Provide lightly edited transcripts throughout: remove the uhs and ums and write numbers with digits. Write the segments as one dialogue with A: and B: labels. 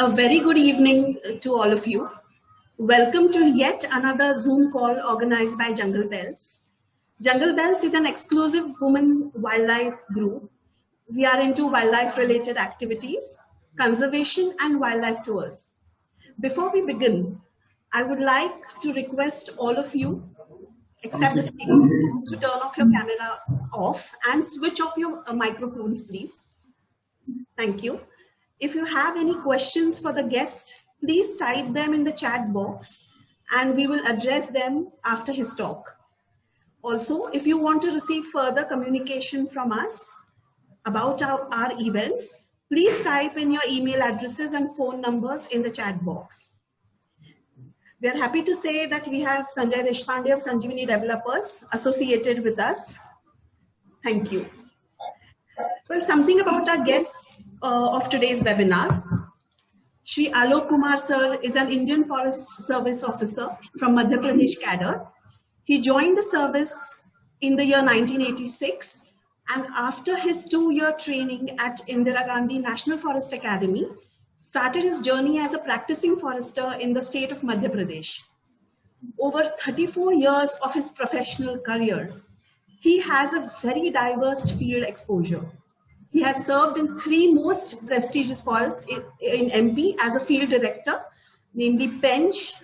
A: A very good evening to all of you. Welcome to yet another Zoom call organized by Jungle Bells. Jungle Bells is an exclusive women wildlife group. We are into wildlife related activities, conservation, and wildlife tours. Before we begin, I would like to request all of you, except the speakers, to turn off your camera off and switch off your microphones, please. Thank you. If you have any questions for the guest, please type them in the chat box and we will address them after his talk. Also, if you want to receive further communication from us about our events, please type in your email addresses and phone numbers in the chat box. We are happy to say that we have Sanjay Deshpande of Sanjeevani Developers associated with us. Thank you. Well, something about our guests of today's webinar. Shri Alok Kumar sir is an Indian Forest Service officer from Madhya Pradesh cadre. He joined the service in the year 1986, and after his 2-year training at Indira Gandhi National Forest Academy, started his journey as a practicing forester in the state of Madhya Pradesh. Over 34 years of his professional career, he has a very diverse field exposure. He has served in 3 most prestigious forests in MP as a field director, namely Pench,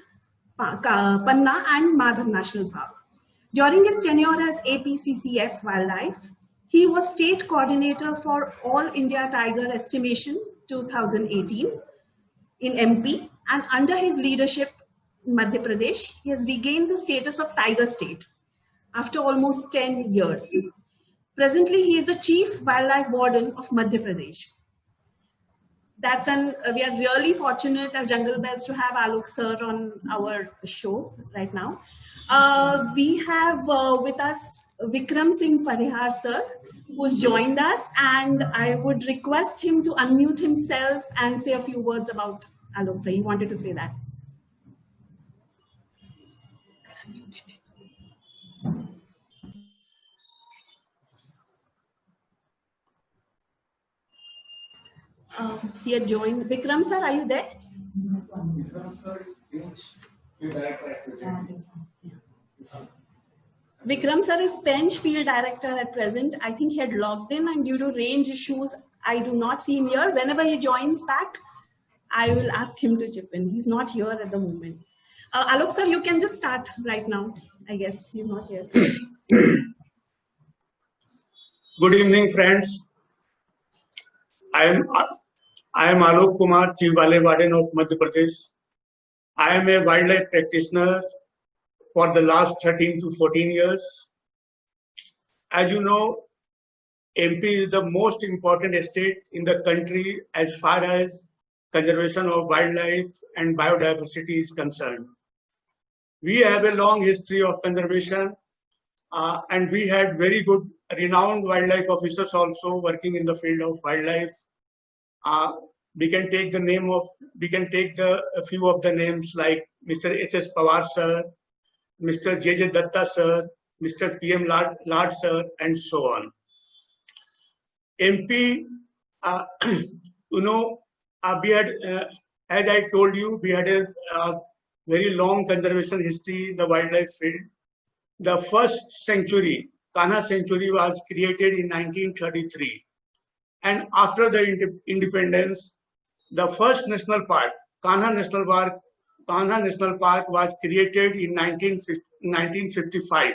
A: Panna and Madhav National Park. During his tenure as APCCF Wildlife, he was state coordinator for All India Tiger Estimation 2018 in MP, and under his leadership in Madhya Pradesh, he has regained the status of Tiger State after almost 10 years. Presently, he is the Chief Wildlife Warden of Madhya Pradesh. We are really fortunate as Jungle Bells to have Alok sir on our show right now. We have with us Vikram Singh Parihar sir, who's joined us, and I would request him to unmute himself and say a few words about Alok sir. He wanted to say that. He had joined. Vikram sir, are you there?
B: Vikram sir is Field Director at present.
A: Vikram sir is Pench Field Director at present. I think he had logged in, and due to range issues, I do not see him here. Whenever he joins back, I will ask him to chip in. He's not here at the moment. Alok sir, you can just start right now. I guess he's not here.
C: Good evening, friends. I am Alok Kumar, Chief Wildlife Warden of Madhya Pradesh. I am a wildlife practitioner for the last 13 to 14 years. As you know, MP is the most important state in the country as far as conservation of wildlife and biodiversity is concerned. We have a long history of conservation and we had very good renowned wildlife officers also working in the field of wildlife. We can take a few of the names like Mr. H.S. Pawar sir, Mr. J.J. Datta sir, Mr. P.M. Lad sir, and so on. MP, we had, as I told you, we had a very long conservation history in the wildlife field. The first sanctuary, Kanha Sanctuary, was created in 1933. And after the independence, the first national park, Kanha National Park, was created in 1955.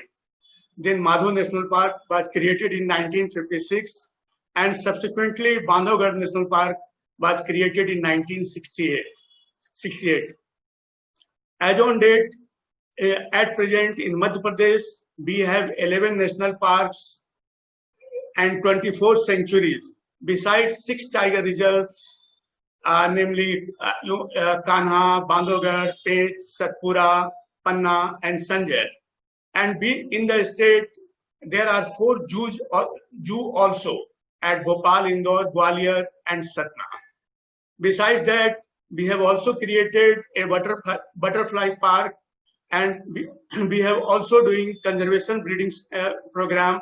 C: Then Madhav National Park was created in 1956, and subsequently Bandhavgarh National Park was created in 1968. As on date, at present in Madhya Pradesh, we have 11 national parks and 24 sanctuaries, besides 6 tiger reserves, namely Kanha, Bandhavgarh, Pench, Satpura, Panna, and Sanjay. And in the state, there are 4 zoos also at Bhopal, Indore, Gwalior, and Satna. Besides that, we have also created a butterfly park, and we have also doing conservation breeding program.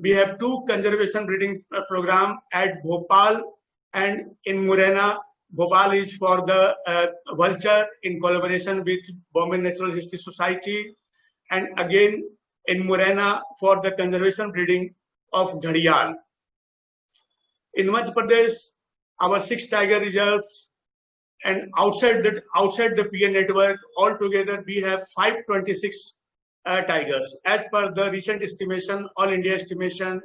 C: We have 2 conservation breeding program at Bhopal and in Morena. Bhopal is for the vulture in collaboration with Bombay Natural History Society, and again in Morena for the conservation breeding of Ghadial. In Madhya Pradesh, our 6 tiger reserves, and outside the PA network, altogether we have 526 tigers. As per the recent estimation, all India estimation,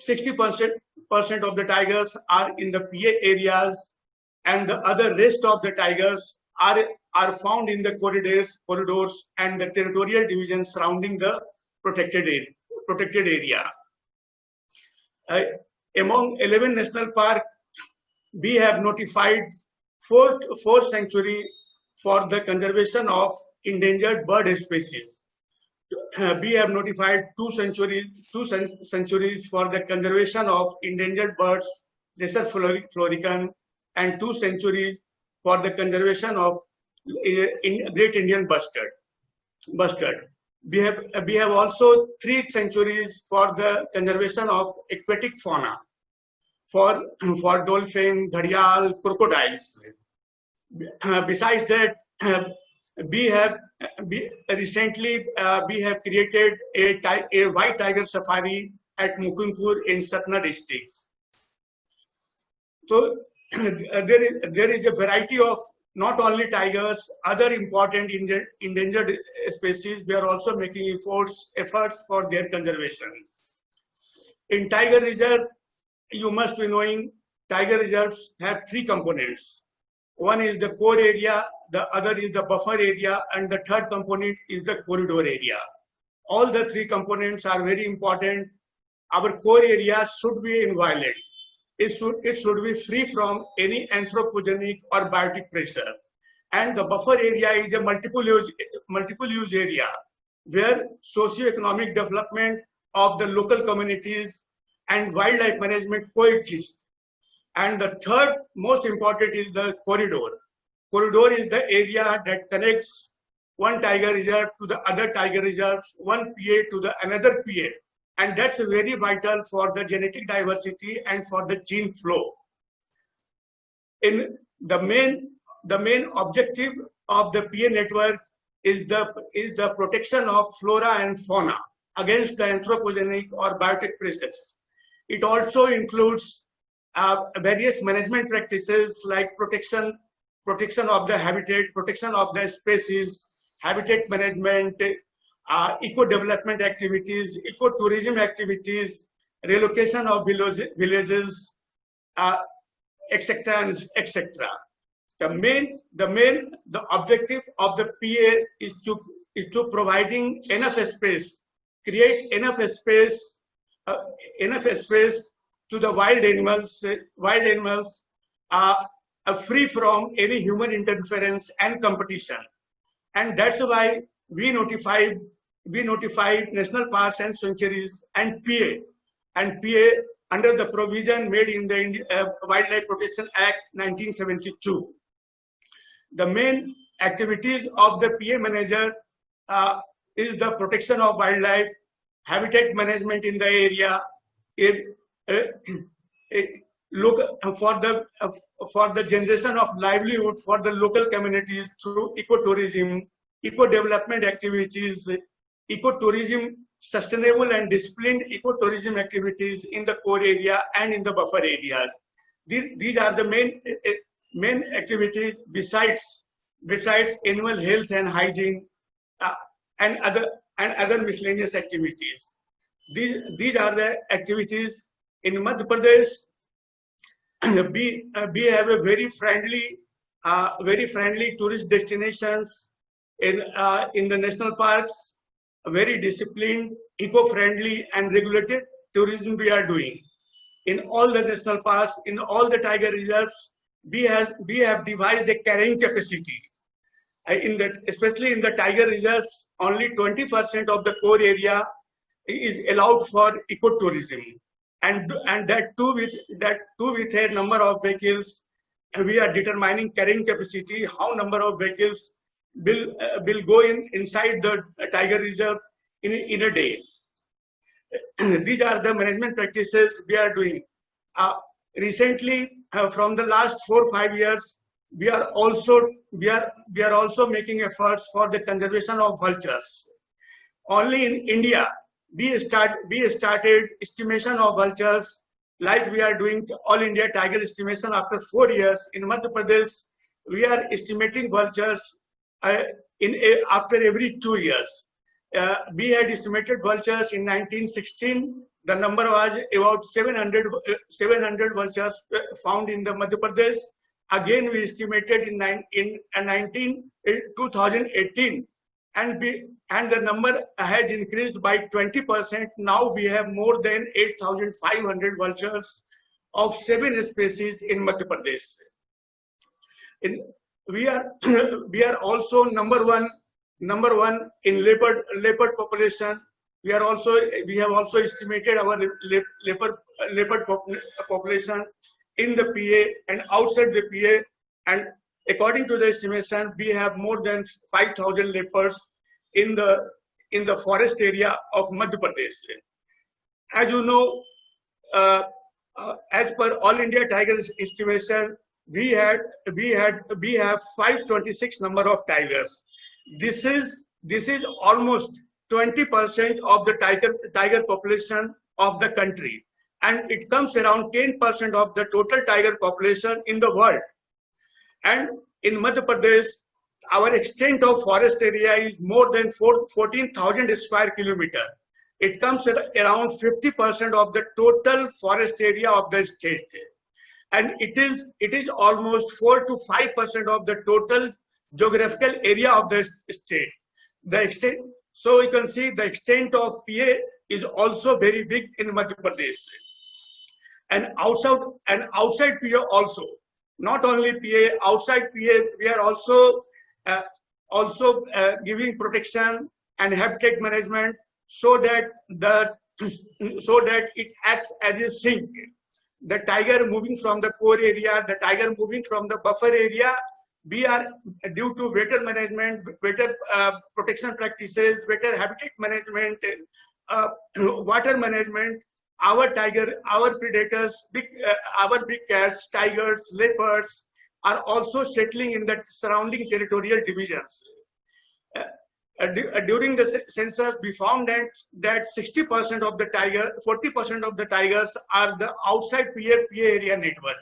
C: 60% of the tigers are in the PA areas, and the other rest of the tigers are found in the corridors and the territorial divisions surrounding the protected area. Among 11 national parks, we have notified four sanctuaries for the conservation of endangered bird species. We have notified two sanctuaries for the conservation of endangered birds, lesser florican, and 2 sanctuaries for the conservation of Great Indian bustard. We have also 3 sanctuaries for the conservation of aquatic fauna, for dolphin, ghadial, crocodiles. Besides that, we have recently created a white tiger safari at Mukundpur in Satna district. So there is a variety of not only tigers, other important endangered species. We are also making efforts for their conservation. In tiger reserve, you must be knowing, tiger reserves have 3 components. One is the core area, the other is the buffer area, and the third component is the corridor area. All the 3 components are very important. Our core area should be inviolate. It should be free from any anthropogenic or biotic pressure. And the buffer area is a multiple use area where socio-economic development of the local communities and wildlife management coexist. And the third most important is the corridor. Corridor is the area that connects one tiger reserve to the other tiger reserves, one PA to the another PA. And that's very vital for the genetic diversity and for the gene flow. In the main objective of the PA network is the protection of flora and fauna against the anthropogenic or biotic pressures. It also includes various management practices like protection of the habitat, protection of the species, habitat management, eco-development activities, eco-tourism activities, relocation of villages, etc., etc. The objective of the PA is to providing enough space, create enough space to the wild animals free from any human interference and competition. And that's why we notified national parks and sanctuaries and PA under the provision made in the Wildlife Protection Act 1972. The main activities of the PA manager is the protection of wildlife, habitat management in the area, look for the generation of livelihood for the local communities through ecotourism, eco-development activities, ecotourism, sustainable and disciplined ecotourism activities in the core area and in the buffer areas. These are the main activities besides animal health and hygiene and other miscellaneous activities. These are the activities. In Madhya Pradesh, we have a very friendly tourist destinations in the national parks, very disciplined, eco-friendly and regulated tourism we are doing. In all the national parks, in all the tiger reserves, we have devised a carrying capacity. Especially in the tiger reserves, only 20% of the core area is allowed for ecotourism. And that too with a number of vehicles. We are determining carrying capacity, how number of vehicles will go inside the tiger reserve in a day. These are the management practices we are doing. recently, from the last 4 or 5 years, we are also making efforts for the conservation of vultures. Only in India, we started estimation of vultures like we are doing All India Tiger Estimation after 4 years. In Madhya Pradesh, we are estimating vultures after every 2 years. We had estimated vultures in 1916. The number was about 700 vultures found in the Madhya Pradesh. Again, we estimated in 2018, and the number has increased by 20%. Now we have more than 8,500 vultures of 7 species in Madhya Pradesh. We are also number one in leopard population. We have also estimated our leopard population in the PA and outside the PA, and according to the estimation, we have more than 5,000 leopards in the forest area of Madhya Pradesh. As you know, as per All India Tiger Estimation, we have 526 number of tigers. This is almost 20% of the tiger population of the country, and it comes around 10% of the total tiger population in the world. And in Madhya Pradesh, our extent of forest area is more than 14,000 square kilometer. It comes at around 50% of the total forest area of the state, and it is almost 4 to 5% of the total geographical area of the state. The extent, so you can see the extent of PA is also very big in Madhya Pradesh, and outside PA also. Not only PA, outside PA, we are also giving protection and habitat management so that it acts as a sink. The tiger moving from the core area, the tiger moving from the buffer area, we are, due to better management, better protection practices, better habitat management, water management, our predators, our big cats, tigers, leopards are also settling in the surrounding territorial divisions. During the census, we found that 60% of the 40% of the tigers are the outside PA area network.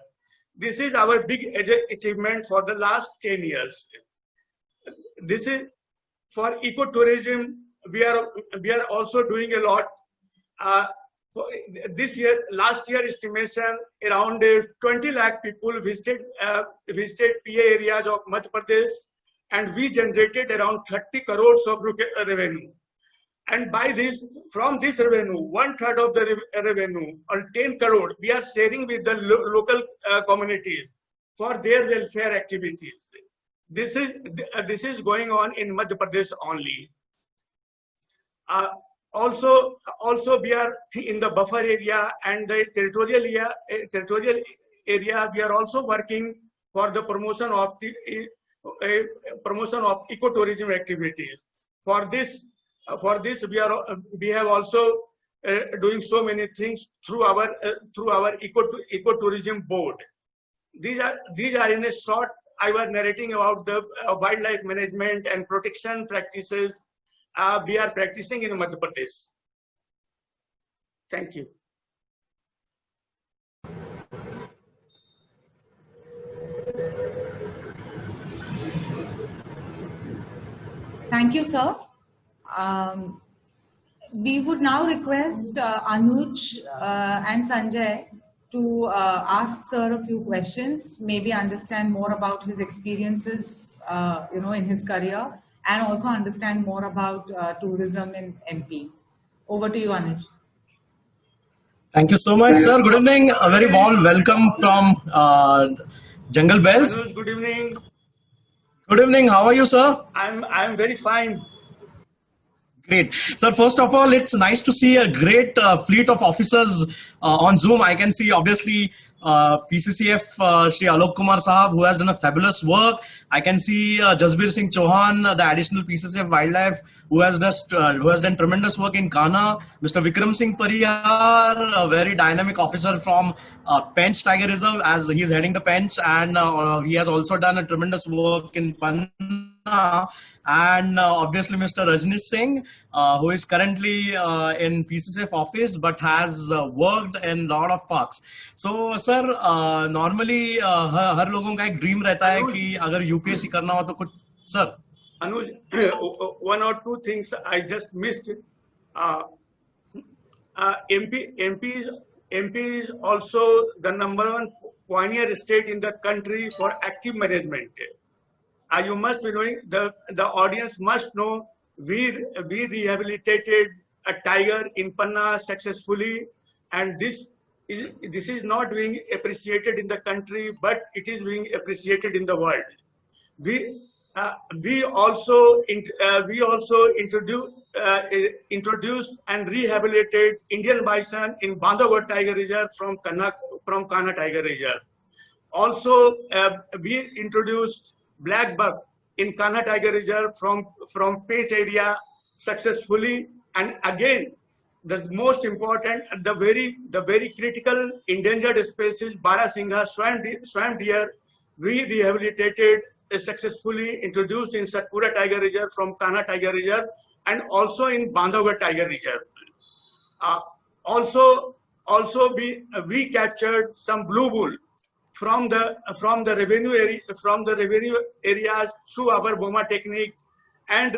C: This is our big achievement for the last 10 years. This is for ecotourism. We are also doing a lot. Last year estimation, around 20 lakh people visited PA areas of Madhya Pradesh, and we generated around 30 crores of revenue. And from this revenue, 1/3 of the revenue, or 10 crore, we are sharing with the local communities for their welfare activities. This is going on in Madhya Pradesh only. Also, we are in the buffer area and the territorial area. We are also working for the promotion of ecotourism activities. For this, we have also doing so many things through our ecotourism board. These are in a short. I was narrating about the wildlife management and protection practices we are practicing in Madhya Pradesh. Thank you.
D: Thank you, sir. We would now request Anuj and Sanjay to ask sir a few questions, maybe understand more about his experiences, in his career, and also understand more about tourism in MP. Over to you, Anuj.
E: Thank you so much, sir. Good evening. A very warm welcome from Jungle Bells.
C: Anuj, good evening.
E: Good evening. How are you, sir?
C: I'm very fine.
E: Great. Sir, first of all, it's nice to see a great fleet of officers on Zoom. I can see, obviously, PCCF Shri Alok Kumar Sahab, who has done a fabulous work. I can see Jasbir Singh Chauhan, the additional PCCF Wildlife, who has done tremendous work in Ghana. Mr. Vikram Singh Parihar, a very dynamic officer from Pench Tiger Reserve, as he is heading the Pench, and he has also done a tremendous work in Panna. And obviously Mr. Rajnish Singh, who is currently in PCCF office but has worked in lot of parks. So sir, normally हर लोगों का एक dream रहता है कि अगर UPSC करना हो तो कुछ sir
C: Anuj, one or two things I just missed. MP is also the #1 pioneer state in the country for active management. You must be knowing, the audience must know, we rehabilitated a tiger in Panna successfully, and this is not being appreciated in the country, but it is being appreciated in the world. We also introduced and rehabilitated Indian bison in Bandhavgarh Tiger Reserve from Kanha Tiger Reserve. Also, we introduced black buck in Kanha Tiger Reserve from Pench area successfully. And again, the most important, the very critical endangered species Barasingha swamp deer, we rehabilitated successfully, introduced in Satpura Tiger Reserve from Kanha Tiger Reserve, and also in Bandhavgarh Tiger Reserve. Also we captured some blue bull from the revenue areas through our Boma technique, and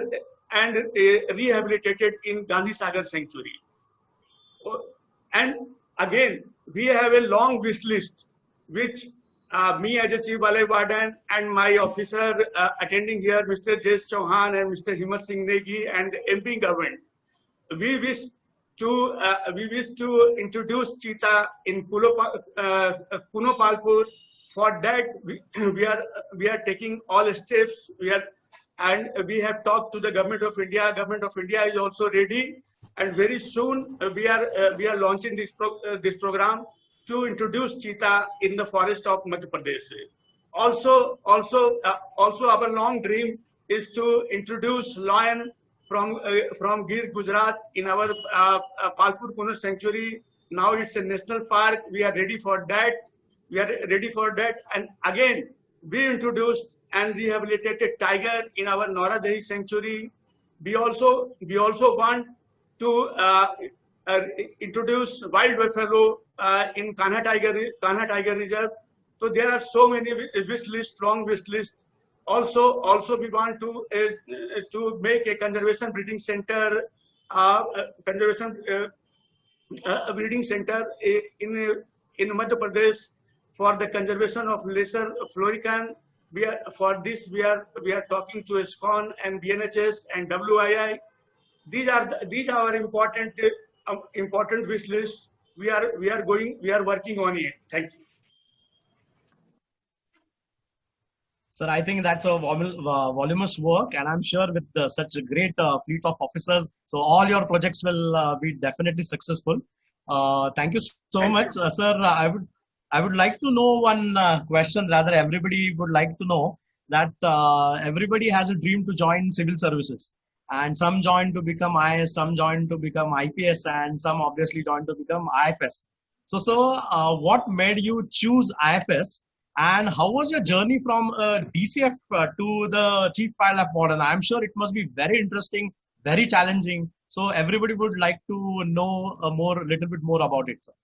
C: rehabilitated in Gandhi Sagar Sanctuary. And again, we have a long wish list, which me as a Chief Wildlife Warden and my officer attending here, Mr. Jayesh Chauhan and Mr. Himmat Singh Negi and the MP government, we wish to introduce cheetah in Punopalpur. For that, we are taking all steps. We have talked to the Government of India. Government of India is also ready, and very soon we are launching this program to introduce cheetah in the forest of Madhya Pradesh. Also our long dream is to introduce lion from Gir, Gujarat in our Palpur Kuno Sanctuary. Now it's a national park. We are ready for that. And again, we introduced and rehabilitated tiger in our Noradehi Sanctuary. We also want to introduce wild buffalo in Kanha Tiger Reserve. So there are so many long wish lists. Also we want to make a conservation breeding center, breeding center in Madhya Pradesh for the conservation of lesser florican. We are talking to ISKCON and BNHS and WII. These are our important wish lists. We are working on it. Thank you.
E: Sir, I think that's a voluminous work, and I'm sure with such a great fleet of officers, so all your projects will be definitely successful. Thank you so much, sir. I would like to know one question. Rather, everybody would like to know that everybody has a dream to join civil services, and some join to become IS, some join to become IPS, and some obviously join to become IFS. So, what made you choose IFS? And how was your journey from DCF to the Chief Wildlife Warden? I'm sure it must be very interesting, very challenging. So everybody would like to know little bit more about it, sir.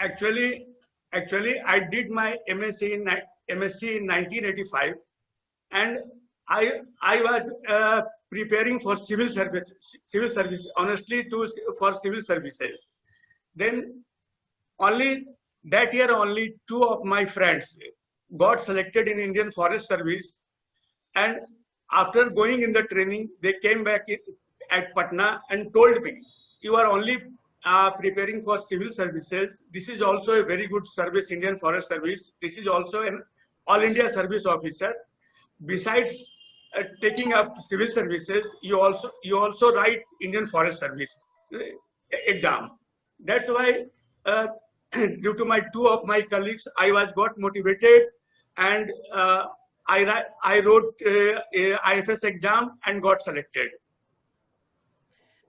C: Actually, I did my MSc in 1985, and I was preparing for civil service. Honestly, for civil services. Then only that year, only 2 of my friends got selected in Indian Forest Service, and after going in the training, they came back at Patna and told me, "You are only preparing for civil services. This is also a very good service, Indian Forest Service. This is also an All India Service Officer. Besides taking up civil services, you also write Indian Forest Service exam." That's why. due to my two of my colleagues, I was got motivated, and I wrote a IFS exam and got selected.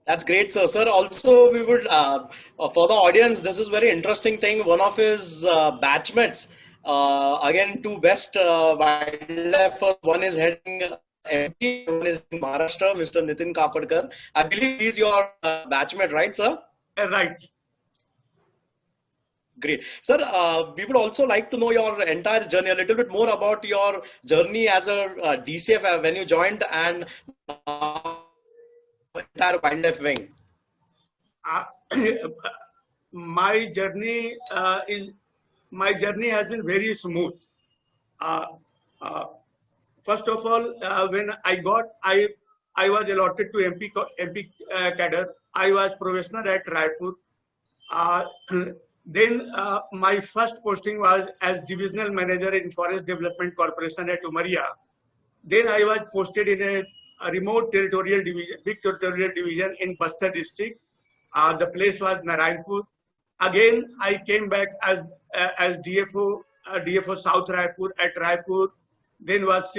E: That's great, sir. Sir, also we would, for the audience, this is very interesting thing. One of his batchmates, again, two best wildlife, one is heading MP, one is in Maharashtra, Mr. Nitin Kapadkar. I believe he's your batchmate, right, sir?
C: Right.
E: Great. Sir, we would also like to know your entire journey, a little bit more about your journey as a DCF when you joined, and entire wildlife wing.
C: My journey has been very smooth. First of all, when I was allotted to MP cadre. I was probationer at Raipur. Then my first posting was as divisional manager in Forest Development Corporation at Umaria. Then I was posted in a remote territorial division, big territorial division in Bastar district. The place was Narayanpur. Again, I came back as DFO South Raipur at Raipur. Then was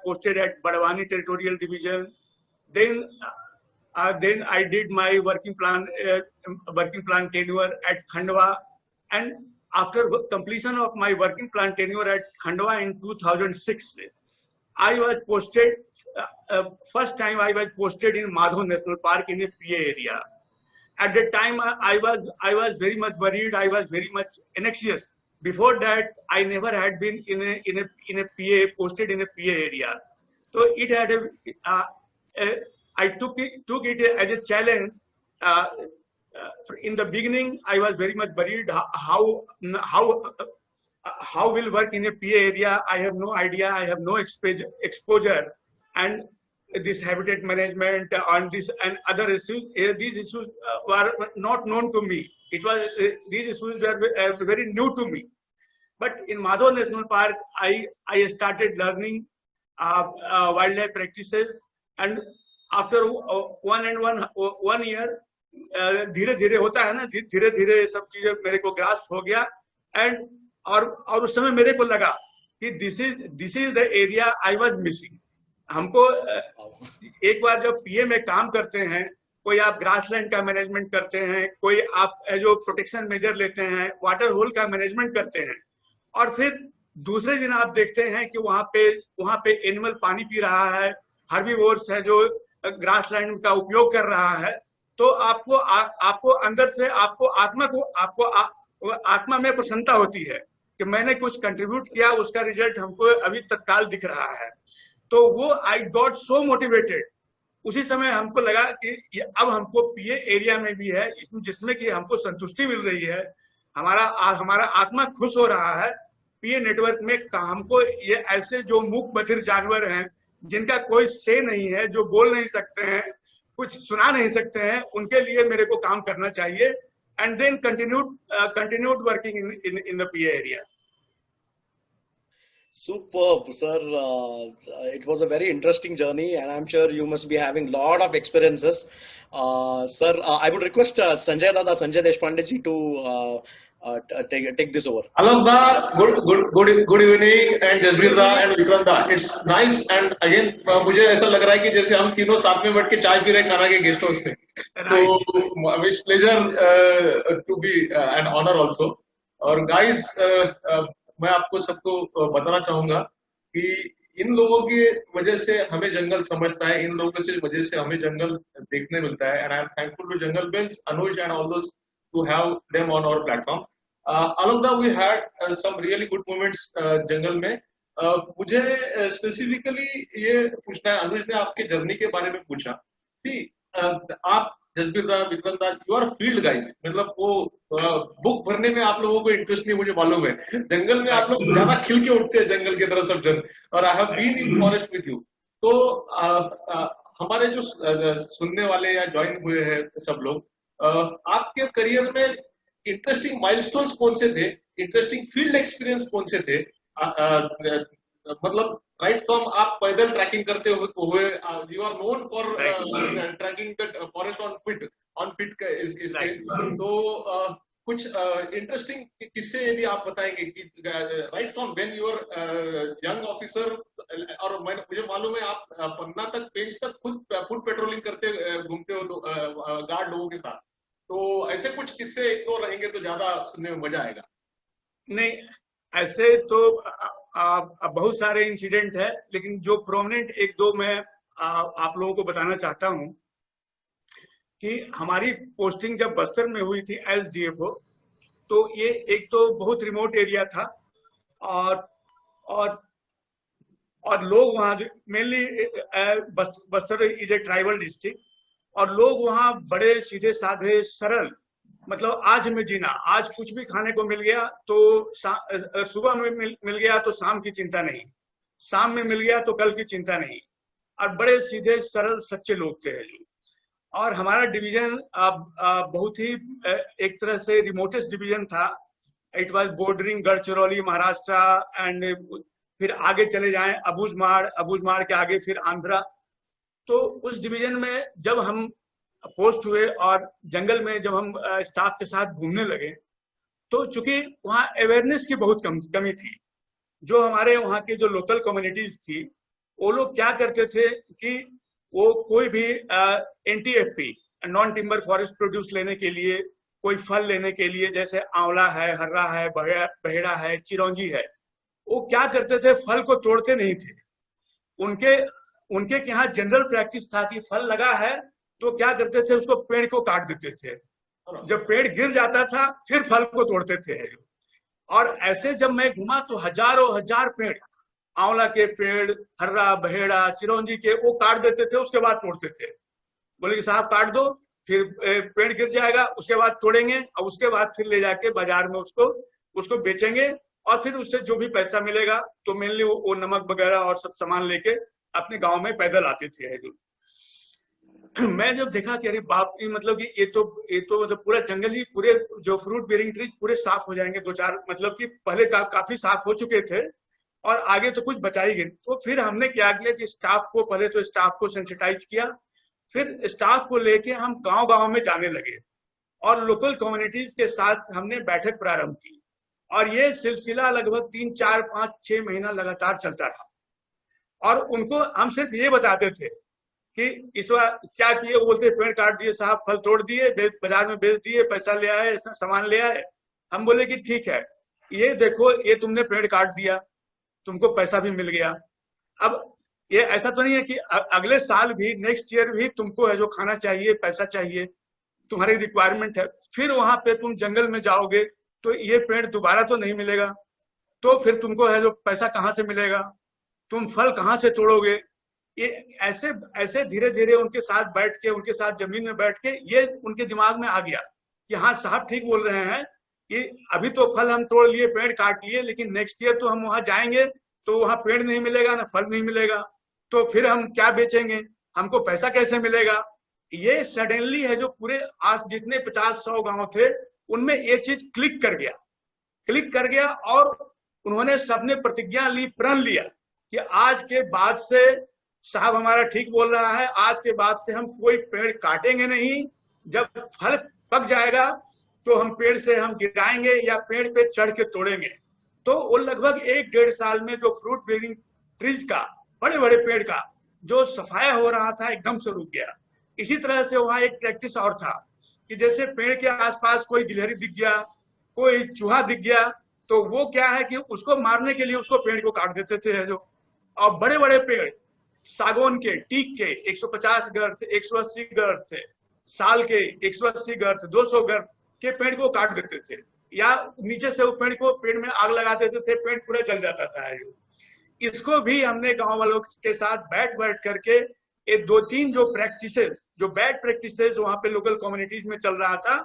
C: posted at Badwani territorial division. Then I did my working plan tenure at Khandwa, and after completion of my working plan tenure at Khandwa in 2006, I was posted. First time I was posted in Madhav National Park in a PA area. At that time, I was very much worried. I was very much anxious. Before that, I never had been in a PA posted in a PA area. So it had I took it as a challenge. In the beginning, I was very much worried how will work in a PA area. I have no idea. I have no exposure, and this habitat management on this and other issues. These issues were not known to me. These issues were very new to me. But in Madhav National Park, I started learning wildlife practices, and after 1 year, धीरे धीरे होता है ना, धीरे धीरे सब चीजें मेरे को ग्रास्प हो गया, एंड और उस समय मेरे को लगा कि this is the area I was missing. हमको एक बार जब पीए में काम करते हैं, कोई आप ग्रासलैंड का मैनेजमेंट करते हैं, कोई आप जो प्रोटेक्शन मेजर लेते हैं, वाटर होल का मैनेजमेंट करते हैं, और फिर दूसरे दिन आप देखते हैं कि वहां पे एनिमल पानी पी रहा है, हर्बीवोर्स है जो ग्रासलैंड का उपयोग कर रहा है, तो आपको अंदर से आपको आत्मा में प्रसन्नता होती है कि मैंने कुछ कंट्रीब्यूट किया, उसका रिजल्ट हमको अभी तत्काल दिख रहा है. तो वो आई गॉट सो मोटिवेटेड. उसी समय हमको लगा कि अब हमको पीए एरिया में भी है, जिसमें कि हमको संतुष्टि मिल रही है, हमारा आत्मा खुश हो रहा है. पीए नेटवर्क में हमको ये ऐसे जो मूक बधिर जानवर हैं, जिनका कोई से नहीं है, जो बोल नहीं सकते हैं, कुछ सुना नहीं सकते हैं, उनके लिए मेरे को काम करना चाहिए. And then continued working in the PA area.
E: Superb, sir. It was a very interesting journey, and I'm sure you must be having a lot of experiences. Sir, I would request Sanjay Deshpande ji to take this over.
B: Alok da, good evening, and Jasbir da and Vikrant da. It's nice, and again मुझे ऐसा लग रहा है कि जैसे हम तीनों साथ में बैठ के चाय पी रहे हैं खाना के गेस्ट हाउस में. तो it's pleasure to be an honor also. और guys, मैं आपको सबको बताना चाहूंगा कि इन लोगों की वजह से हमें जंगल समझता है, इन लोगों की वजह से हमें जंगल देखने मिलता है. And I am thankful to Jungle Bells, Anuj and all those to have them on our platform. Along that we had some really good moments जंगल में. मुझे स्पेसिफिकली ये पूछना है, अनुज ने आपके जर्नी के बारे में पूछा. आप जसबीर दा, विक्रम दा, यू आर फील्ड गाइस. मतलब वो बुक भरने में आप लोगों को इंटरेस्ट नहीं, मुझे मालूम है. जंगल में आप लोग ज्यादा खिल के उठते हैं जंगल की तरह सब जन. और I have been in forest with you. तो हमारे जो सुनने वाले या ज्वाइन हुए हैं सब लोग, आपके करियर में इंटरेस्टिंग माइलस्टोन्स कौन से थे, इंटरेस्टिंग फील्ड एक्सपीरियंस कौन से थे? मतलब राइट फ्रॉम आप पैदल ट्रैकिंग करते हुए, you are known for trekking the forest on foot. तो कुछ इंटरेस्टिंग किस्से यदि आप बताएंगे कि right from when you are young officer, और मुझे मालूम है आप पन्ना तक, पेंच तक खुद पेट्रोलिंग करते घूमते हो गार्ड लोगों के साथ, तो ऐसे कुछ किस्से एक दो रहेंगे तो ज्यादा सुनने में मजा आएगा।
C: नहीं, ऐसे तो बहुत सारे इंसिडेंट है, लेकिन जो प्रोमिनेंट एक दो मैं आप लोगों को बताना चाहता हूं कि हमारी पोस्टिंग जब बस्तर में हुई थी एज डीएफओ, तो ये एक तो बहुत रिमोट एरिया था, और और और लोग वहां mainly Bastar is a tribal district, और लोग वहां बड़े सीधे साधे सरल, मतलब आज में जीना, आज कुछ भी खाने को मिल गया तो सुबह में मिल गया तो शाम की चिंता नहीं, शाम में मिल गया तो कल की चिंता नहीं, और बड़े सीधे सरल सच्चे लोग थे जो। और हमारा डिवीजन बहुत ही एक तरह से रिमोटेस्ट डिवीजन था। It was bordering Gadchiroli Maharashtra, and फिर आगे चले जाएं अबूझमाड़ के आगे फिर आंध्रा। तो उस डिवीजन में जब हम पोस्ट हुए और जंगल में जब हम स्टाफ के साथ घूमने लगे, तो चूंकि वहाँ अवेयरनेस की बहुत कमी थी। जो हमारे वहाँ के जो लोकल कम्युनिटीज थी, वो लोग क्या करते थे कि वो कोई भी NTFP non timber forest produce लेने के लिए, कोई फल लेने के लिए, जैसे आंवला है, हर्रा है, बहेड़ा है, चिरौंजी है, वो क्या करते थे, फल को तोड़ते नहीं थे। उनके यहाँ जनरल प्रैक्टिस था कि फल लगा है तो क्या करते थे, उसको पेड़ को काट देते थे, जब पेड़ गिर जाता था फिर फल को तोड़ते थे। और ऐसे जब मैं घूमा तो हजारों हजार पेड़, आंवला के पेड़, हर्रा, बहेड़ा, चिरौंजी के, वो काट देते थे, उसके बाद तोड़ते थे। बोले कि साहब काट दो, फिर पेड़ गिर जाएगा, उसके बाद तोड़ेंगे, और उसके बाद फिर ले जाके बाजार में उसको बेचेंगे, और फिर उससे जो भी पैसा मिलेगा, तो मेनली वो नमक वगैरह और सब सामान लेके अपने गांव में पैदल आते थे। मैं जब देखा कि अरे बाप, मतलब कि ये तो मतलब पूरा जंगल ही, पूरे जो फ्रूट बेरिंग ट्रीज पूरे साफ हो जाएंगे, दो चार, मतलब कि पहले काफी साफ हो चुके थे और आगे तो कुछ बचा ही गए। तो फिर हमने क्या किया कि पहले तो स्टाफ को सेंसिटाइज किया, फिर स्टाफ को लेके हम गांव में जाने लगे और लोकल कम्युनिटीज के साथ हमने बैठक प्रारंभ की, और ये सिलसिला लगभग 3, 4, 5, 6 महीना लगातार चलता रहा। और उनको हम सिर्फ ये बताते थे कि इस बार क्या किए, वो बोलते पेड़ काट दिए साहब, फल तोड़ दिए, बाजार में बेच दिए, पैसा ले आए, सामान ले आए। हम बोले कि ठीक है, ये देखो, ये तुमने पेड़ काट दिया, तुमको पैसा भी मिल गया। अब ये ऐसा तो नहीं है कि अगले साल भी, नेक्स्ट ईयर भी तुमको है जो खाना चाहिए, पैसा चाहिए, तुम्हारी रिक्वायरमेंट है, फिर वहां पे तुम जंगल में जाओगे तो ये पेड़ दोबारा तो नहीं मिलेगा, तो फिर तुमको है जो पैसा कहाँ से मिलेगा, तुम फल कहाँ से तोड़ोगे। ये ऐसे धीरे धीरे उनके साथ बैठ के, उनके साथ जमीन में बैठ के, ये उनके दिमाग में आ गया कि हाँ साहब ठीक बोल रहे हैं कि अभी तो फल हम तोड़ लिए, पेड़ काट लिए, लेकिन नेक्स्ट ईयर तो हम वहां जाएंगे तो वहां पेड़ नहीं मिलेगा, ना फल नहीं मिलेगा, तो फिर हम क्या बेचेंगे, हमको पैसा कैसे मिलेगा। ये सडनली है जो पूरे आज जितने 50-100 गांव थे, उनमें ये चीज क्लिक कर गया और उन्होंने सबने प्रतिज्ञा ली, प्रण लिया कि आज के बाद से साहब हमारा ठीक बोल रहा है, आज के बाद से हम कोई पेड़ काटेंगे नहीं, जब फल पक जाएगा तो हम पेड़ से हम गिराएंगे या पेड़ पे चढ़ के तोड़ेंगे। तो वो लगभग 1-1.5 साल में जो फ्रूट बेरिंग ट्रीज का, बड़े बड़े पेड़ का जो सफाया हो रहा था, एकदम से रुक गया। इसी तरह से वहां एक प्रैक्टिस और था कि जैसे पेड़ के आसपास कोई गिलहरी दिख गया, कोई चूहा दिख गया, तो वो क्या है कि उसको मारने के लिए उसको पेड़ को काट देते थे जो। और बड़े बड़े पेड़ सागौन के, टीक के 150 गर्द, 180 गर्द थे, साल के 180 गर्द, 200 गर्द के पेड़ को काट देते थे, या नीचे से वो पेड़ में आग लगा देते थे, पेड़ पूरा जल जाता था। इसको भी हमने गांव वालों के साथ बैठ करके ये 2-3 जो प्रैक्टिसेस, जो बैड प्रैक्टिसेस वहां पे लोकल कम्युनिटीज में चल रहा था,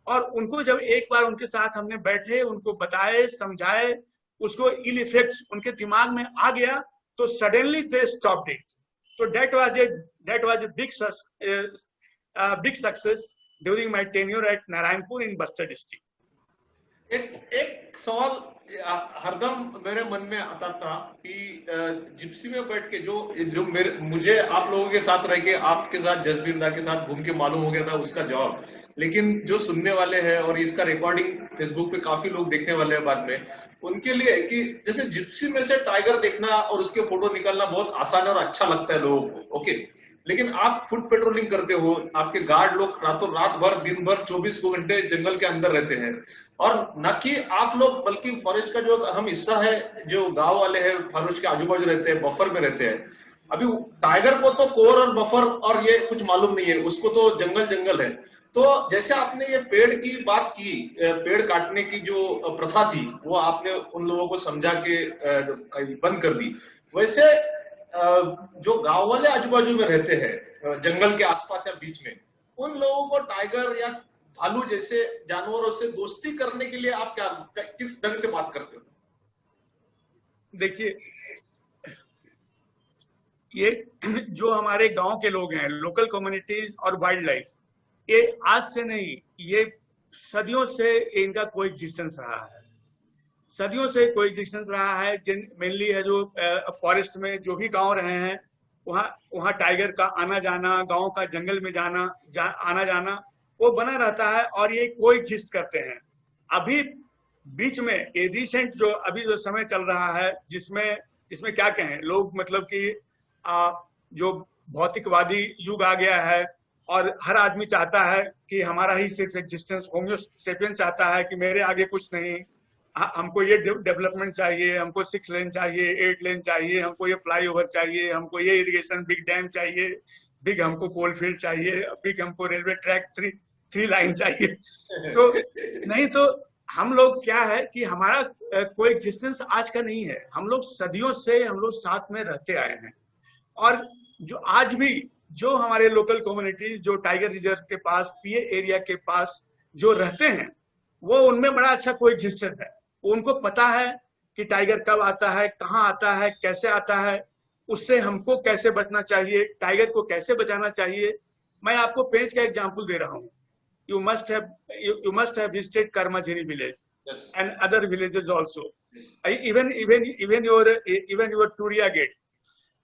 C: और उनको जब एक बार उनके साथ हमने बैठे, उनको बताए, समझाए, उसको इल इफेक्ट्स उनके दिमाग में आ गया, तो सडनली दे स्टॉप्ड इट। तो that was a big success during my tenure at Narayanpur in Bastar district.
B: एक सवाल हरदम मेरे मन में आता था कि जिप्सी में बैठ के जो मुझे आप लोगों के साथ रह के, आपके साथ जसबीर दा के साथ घूम के मालूम हो गया था उसका जवाब लेकिन जो सुनने वाले हैं और इसका रिकॉर्डिंग फेसबुक पे काफी लोग देखने वाले हैं बाद में, उनके लिए कि जैसे जिप्सी में से टाइगर देखना और उसके फोटो निकालना बहुत आसान और अच्छा लगता है लोगों को, ओके, लेकिन आप फुट पेट्रोलिंग करते हो, आपके गार्ड लोग रातों रात भर दिन भर 24 घंटे जंगल के अंदर रहते हैं, और न कि आप लोग बल्कि फॉरेस्ट का जो अहम हिस्सा है, जो गांव वाले हैं फॉरेस्ट के आजू बाजू रहते हैं, बफर में रहते हैं। अभी टाइगर को तो कोर और बफर और ये कुछ मालूम नहीं है, उसको तो जंगल जंगल है। तो जैसे आपने ये पेड़ की बात की, पेड़ काटने की जो प्रथा थी वो आपने उन लोगों को समझा के बंद कर दी, वैसे जो गांव वाले आजू बाजू में रहते हैं जंगल के आसपास या बीच में, उन लोगों को टाइगर या भालू जैसे जानवरों से दोस्ती करने के लिए आप क्या किस ढंग से बात करते हो?
C: देखिए, ये जो हमारे गांव के लोग हैं, लोकल कम्युनिटीज और वाइल्ड लाइफ, ये आज से नहीं, ये सदियों से इनका कोई एग्जिस्टेंस रहा है, सदियों से कोई एग्जिस्टेंस रहा है। जिन मेनली है जो फॉरेस्ट में जो भी गांव रहे हैं, वहाँ टाइगर का आना जाना, गांव का जंगल में आना जाना वो बना रहता है और ये कोई एग्जिस्ट करते हैं। अभी बीच में ये रिसेंट जो अभी जो समय चल रहा है, जिसमें क्या कहें लोग, मतलब कि जो भौतिकवादी युग आ गया है और हर आदमी चाहता है कि हमारा ही सिर्फ एग्जिस्टेंस, होमो सेपियन चाहता है कि मेरे आगे कुछ नहीं, हमको ये डेवलपमेंट चाहिए, हमको 6 लेन चाहिए, 8 लेन चाहिए, हमको ये फ्लाईओवर चाहिए, हमको ये इरिगेशन बिग डैम चाहिए, बिग हमको कोल फील्ड चाहिए, बिग हमको रेलवे ट्रैक 3 लाइन चाहिए। तो नहीं, तो हम लोग क्या है कि हमारा कोई एग्जिस्टेंस आज का नहीं है, हम लोग सदियों से हम लोग साथ में रहते आए हैं। और जो आज भी जो हमारे लोकल कम्युनिटीज जो टाइगर रिजर्व के पास, पीए एरिया के पास जो रहते हैं, वो उनमें बड़ा अच्छा कोई एग्जिस्टेंस है। उनको पता है कि टाइगर कब आता है, कहाँ आता है, कैसे आता है, उससे हमको कैसे बचना चाहिए, टाइगर को कैसे बचाना चाहिए। मैं आपको पेंच का एग्जांपल दे रहा हूँ। You must have visited Karmajhiri village,
B: Yes.
C: and other villages also. Even your Turia Gate.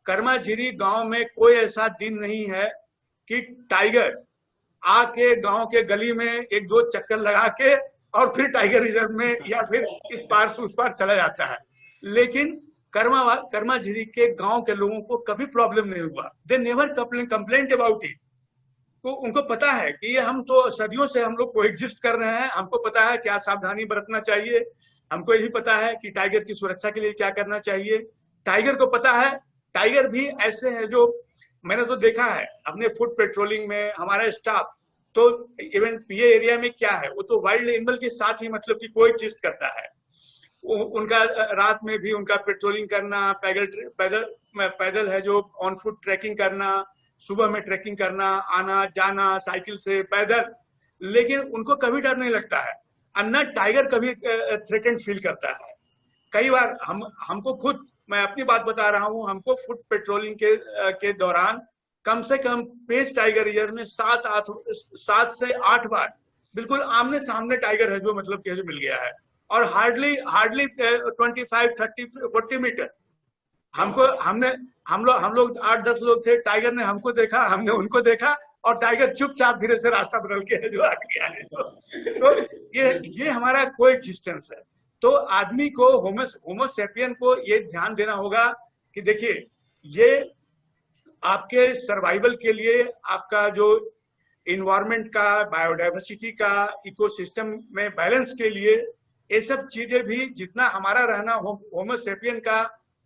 C: Karmajhiri गांव में कोई ऐसा दिन नहीं है कि टाइगर आके गांव के गली में 1-2 चक्कर लगा के और फिर टाइगर रिजर्व में या फिर इस पार से उस पार चला जाता है। लेकिन कर्माझिरी के गांव के लोगों को कभी प्रॉब्लम नहीं हुआ। They never complaint about it. तो उनको पता है कि ये हम तो सदियों से हम लोग को एग्जिस्ट कर रहे हैं, हमको पता है क्या सावधानी बरतना चाहिए, हमको यही पता है कि टाइगर की सुरक्षा के लिए क्या करना चाहिए। टाइगर को पता है, टाइगर भी ऐसे है जो मैंने तो देखा है अपने फुट पेट्रोलिंग में, हमारा स्टाफ तो इवन पीए एरिया में क्या है, वो तो वाइल्ड एनिमल के साथ ही मतलब कि कोई एग्जिस्ट करता है। उनका रात में भी उनका पेट्रोलिंग करना, पैदल है जो ऑन फुट ट्रैकिंग करना, सुबह में ट्रैकिंग करना, आना जाना साइकिल से, पैदल, लेकिन उनको कभी डर नहीं लगता है। अन्ना टाइगर कभी थ्रेटेंड फील करता है। कई बार हमको खुद, मैं अपनी बात बता रहा हूँ, हमको फुट पेट्रोलिंग के दौरान कम से कम पेंच टाइगर रिजर्व में 7 से 8 बार बिल्कुल आमने सामने टाइगर है जो मतलब कि जो मिल गया है, और हार्डली 25, 30, 40 मीटर हम लोग 8-10 लोग थे, टाइगर ने हमको देखा, हमने उनको देखा, और टाइगर चुपचाप धीरे से रास्ता बदल के जो आ गया है। तो ये हमारा कोई एग्जिस्टेंस है। तो आदमी को, होमो सेपियन को ये ध्यान देना होगा कि देखिए, ये आपके सर्वाइवल के लिए, आपका जो इन्वायरमेंट का, बायोडाइवर्सिटी का, इकोसिस्टम में बैलेंस के लिए, ये सब चीजें भी जितना हमारा रहना होमो सेपियन का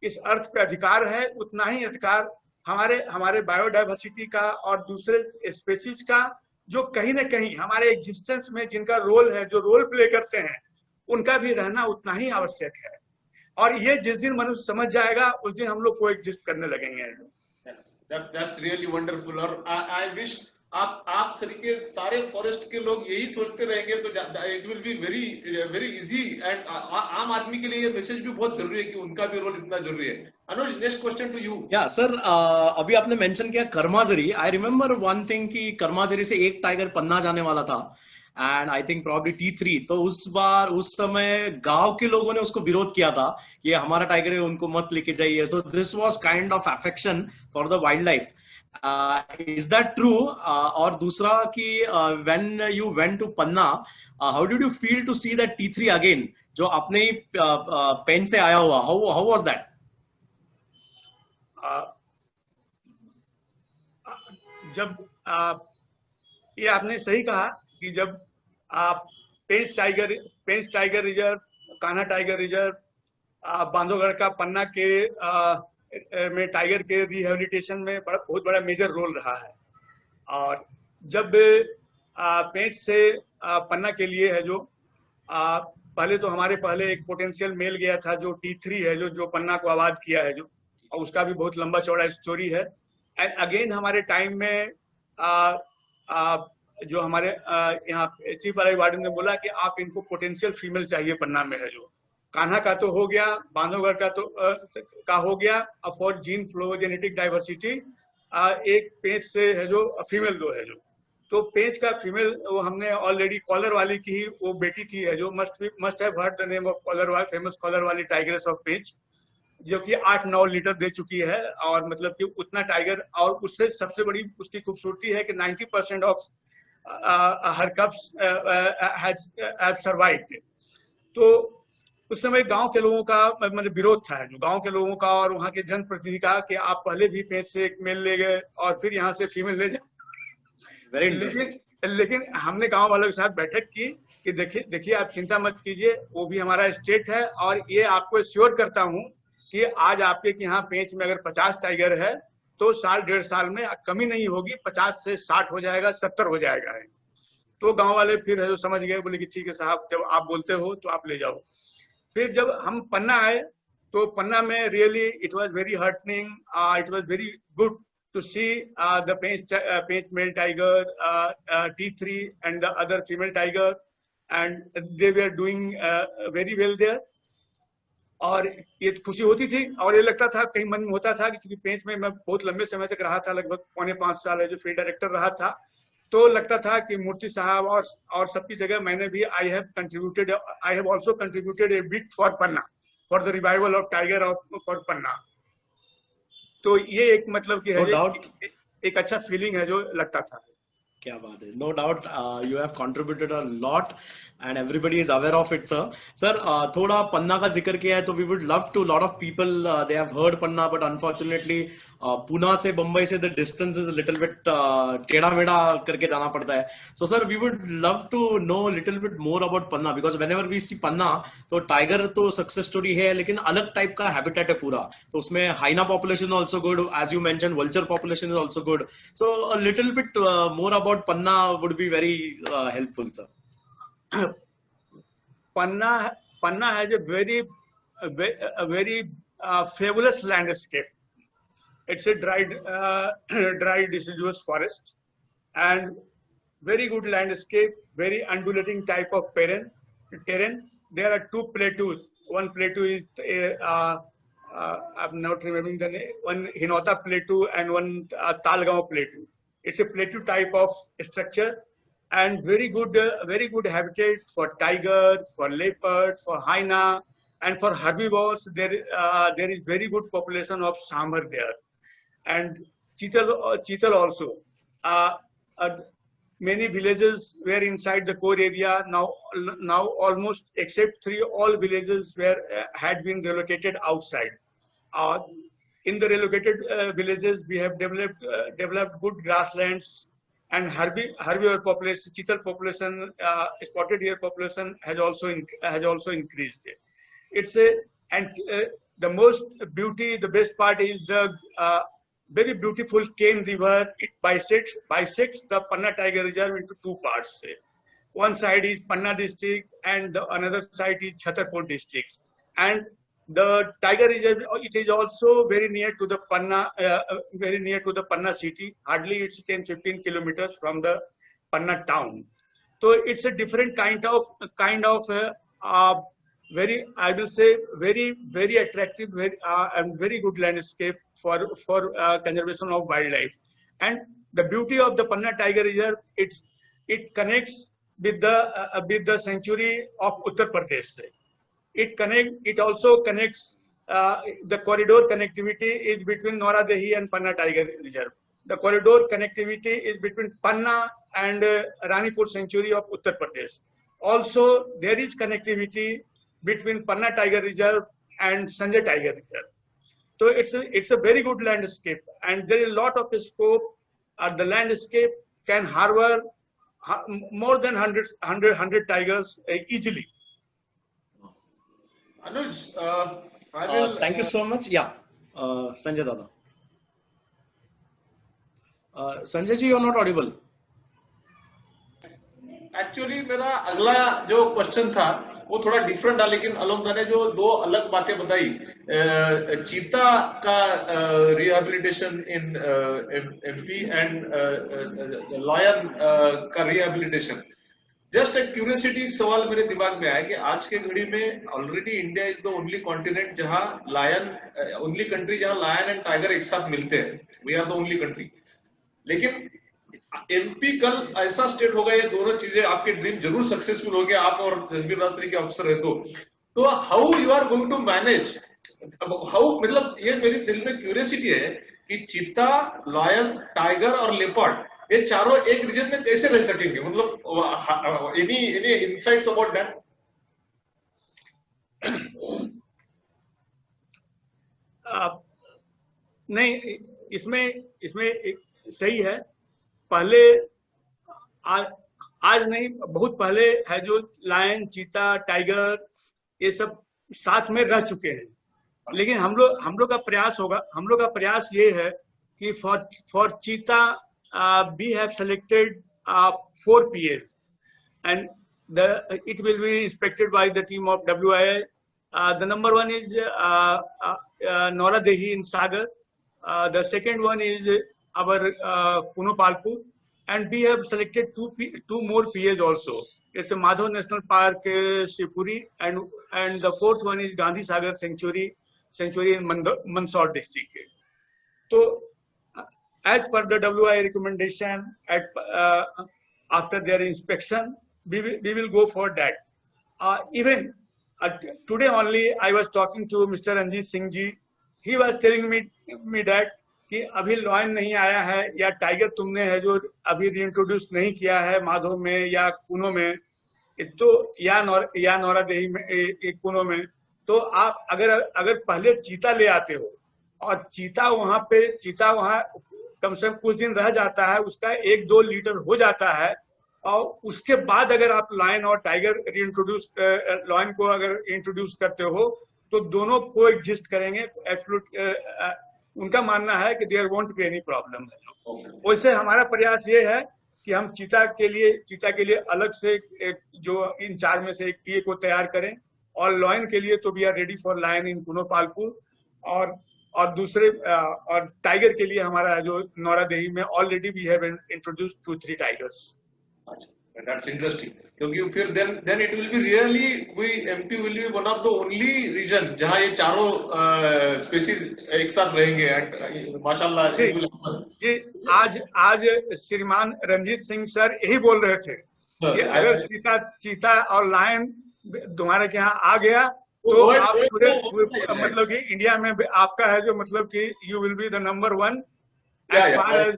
C: इस अर्थ पे अधिकार है, उतना ही अधिकार हमारे बायोडाइवर्सिटी का और दूसरे स्पेसीज का, जो कहीं ना कहीं हमारे एग्जिस्टेंस में जिनका रोल है, जो रोल प्ले करते हैं, उनका भी रहना उतना ही आवश्यक है। और ये जिस दिन मनुष्य समझ जाएगा, उस दिन हम लोग को एग्जिस्ट करने लगेंगे।
B: That's really wonderful। और I wish आप सरीके सारे फॉरेस्ट के लोग यही सोचते रहेंगे तो it will be very easy. And आम आदमी के लिए ये मैसेज भी बहुत जरूरी है कि उनका भी रोल इतना जरूरी है। अनुज, नेक्स्ट क्वेश्चन टू यू।
E: या सर, अभी आपने मेंशन किया कर्माझरी। आई रिमेम्बर वन थिंग कि कर्माझरी से एक टाइगर पन्ना जाने वाला था, and I think probably T3। तो उस समय गांव के लोगों ने उसको विरोध किया था, ये हमारा टाइगर है, उनको मत लेके जाइए। So this was kind of affection for the wild life.
F: Is that true? और दूसरा कि when you went to Panna, how did you feel to see that T3 again, जो अपने ही पेन से आया हुआ? How was that?
C: जब ये आपने सही कहा कि जब आप Pench tiger reserve, Kanha tiger reserve, Bandhavgarh का पन्ना के में टाइगर के रिहेबिलिटेशन में बहुत बड़ा मेजर रोल रहा है। और जब पेंच से पन्ना के लिए है जो पहले तो हमारे पहले एक पोटेंशियल मेल गया था जो T3 है जो पन्ना को आबाद किया है जो, और उसका भी बहुत लंबा चौड़ा स्टोरी है। एंड अगेन हमारे टाइम में जो हमारे यहाँ चीफ वार्डन वार्डन ने बोला कि आप इनको पोटेंशियल फीमेल चाहिए पन्ना में है जो, कान्हा का तो हो गया, बांधवगढ़ का तो का हो गया। For gene flow genetic diversity एक पेंच से है जो फीमेल दो है जो, तो पेंच का फीमेल वो हमने ऑलरेडी कॉलर वाली की ही वो बेटी थी है जो, must have heard the name of collar वाली, फेमस कॉलर वाली टाइगरेस ऑफ पेंच, जो कि 8-9 लीटर दे चुकी है। और मतलब कि उतना टाइगर, और उससे सबसे बड़ी उसकी खूबसूरती है कि 90% of her cups have survived. तो उस समय गांव के लोगों का मतलब विरोध था, जो गांव के लोगों का और वहां के जनप्रतिनिधि का कि आप पहले भी पेंच से एक मेल ले गए और फिर यहाँ से फीमेल ले जाए। लेकिन हमने गांव वालों के साथ बैठक की कि देखिए आप चिंता मत कीजिए, वो भी हमारा स्टेट है और ये आपको श्योर करता हूँ कि आज आपके यहाँ पेंच में अगर 50 टाइगर है तो साल 1.5 साल में कमी नहीं होगी, 50 से 60 हो जाएगा, 70 हो जाएगा है। तो गांव वाले फिर है जो समझ गए, बोले कि ठीक है साहब, जब आप बोलते हो तो आप ले जाओ। फिर जब हम पन्ना आए तो पन्ना में really it was very heartening, it was very good to see the painch male tiger, T3 and the other female tiger, and they were doing very well there. और ये खुशी होती थी और ये लगता था, कहीं मन में होता था कि क्योंकि पेंच में मैं बहुत लंबे समय तक रहा था, लगभग 4.5 साल है जो फील्ड डायरेक्टर रहा था, तो लगता था कि मूर्ति साहब और सबकी जगह मैंने भी I have also contributed a bit for Panna, for the revival of tiger for Panna. तो ये एक मतलब कि है एक अच्छा फीलिंग है जो लगता था।
F: क्या बात है, no doubt you have contributed a lot and everybody is aware of it sir. Sir थोड़ा पन्ना का जिक्र किया है तो we would love to, lot of people they have heard Panna but unfortunately Pune से बम्बई से the distance is little bit टेढ़ा मेढ़ा करके जाना पड़ता है। So sir we would love to know little bit more about Panna, because whenever we सी पन्ना तो tiger तो सक्सेस स्टोरी है लेकिन अलग टाइप का हैबिटेट है पूरा, तो उसमें hyena population also good, as you mention vulture population is also good, so a little bit more about Panna would be very helpful sir.
C: Panna has a very fabulous landscape. It's a dry deciduous forest and very good landscape, very undulating type of terrain. There are 2 plateaus. One plateau is I'm not remembering the name, one Hinota plateau and one Talgaon plateau. It's a plateau type of structure and very good habitat for tigers, for leopards, for hyena, and for herbivores. There is very good population of sambar there, and cheetal also. Many villages were inside the core area. Now almost except 3, all villages had been relocated outside. In the relocated villages, we have developed good grasslands and herbivore population, cheetal population, spotted deer population has also increased. It's the most beauty, the best part is the very beautiful Ken River. It bisects the Panna Tiger Reserve into 2 parts. One side is Panna district and the another side is Chhatarpur district. And the Tiger Reserve, it is also very near to the Panna city. Hardly it's 10-15 kilometers from the Panna town. So it's a different kind of very, I will say, very attractive and very good landscape for conservation of wildlife. And the beauty of the Panna Tiger Reserve, it connects with the sanctuary of Uttar Pradesh. It also connects the corridor connectivity is between Noradehi and Panna Tiger Reserve. the corridor connectivity is between Panna and Ranipur Sanctuary of Uttar Pradesh. Also, there is connectivity between Panna Tiger Reserve and Sanjay Tiger Reserve. So it's a very good landscape, and there is a lot of scope. The landscape can harbor more than 100 tigers easily.
B: Anuj, I will.
F: Thank you so much. Yeah, Sanjay Dada. Sanjay ji, you are not audible.
B: Actually मेरा अगला जो question था वो थोड़ा different था, लेकिन अलोकदा ने जो दो अलग बातें बताई, चीता का rehabilitation in MP and lion का रिहेबिलिटेशन, जस्ट एक क्यूरियोसिटी सवाल मेरे दिमाग में आया कि आज के घड़ी में already India is the only continent जहां लायन, ओनली कंट्री जहां लायन एंड टाइगर एक साथ मिलते हैं, we are the only country. लेकिन एमपी कल ऐसा स्टेट होगा, ये दोनों चीजें आपके ड्रीम जरूर सक्सेसफुल हो गया, आप और जसबीर नासरी के अफसर है तो how you are going to manage, how, मतलब ये मेरे दिल में क्यूरियोसिटी है कि चीता, लायन, टाइगर और लेपर्ड ये चारों एक रीजन में कैसे रह सकेंगे, मतलब एनी इनसाइट्स अबाउट दैट?
C: नहीं, इसमें सही है। पहले आज नहीं, बहुत पहले है जो लायन, चीता, टाइगर ये सब साथ में रह चुके हैं, लेकिन हम लोग का प्रयास होगा, हम लोग का प्रयास ये है कि फॉर चीता we have selected 4 PAs and it will be inspected by the team of WIA. The number 1 is Nora Dehi in Sagar. The second one is our Punopalpur, and we have selected two more PAs also. It's a Madhav National Park, Shivpuri, and the 4th one is Gandhi Sagar Sanctuary in Mandsaur district. So, as per the WIA recommendation, after their inspection, we will go for that. Even today only, I was talking to Mr. Ranjit Singh ji. He was telling me that कि अभी lion नहीं आया है या tiger तुमने है जो अभी रीइंट्रोड्यूस नहीं किया है माधव में या कुनो में, तो या नौरा देही में, कुनो में, तो आप अगर पहले चीता ले आते हो और चीता वहां कम से कम कुछ दिन रह जाता है, उसका 1-2 लीटर हो जाता है, और उसके बाद अगर आप लायन और टाइगर लॉयन को अगर इंट्रोड्यूस करते हो तो दोनों को एग्जिस्ट करेंगे। एब्सोल्यूट उनका मानना है कि there won't be any problem. वैसे हमारा प्रयास ये है कि हम चीता के लिए अलग से जो इन 4 में से एक पीए को तैयार करें, और लॉयन के लिए तो we are ready for lion in Kuno Palpur, और दूसरे और टाइगर के लिए हमारा जो नौरा देही में already we have introduced 2-3 tigers.
B: That's interesting, क्योंकि फिर then it will be really, MP will be one of the only region जहां ये चारों स्पीसीज एक साथ रहेंगे। माशाल्लाह।
C: ये आज श्रीमान रंजीत सिंह सर यही बोल रहे थे कि अगर चीता और लायन तुम्हारे के यहाँ आ गया तो आप पूरे मतलब कि इंडिया में आपका है जो मतलब कि you will be the number 1 as far as.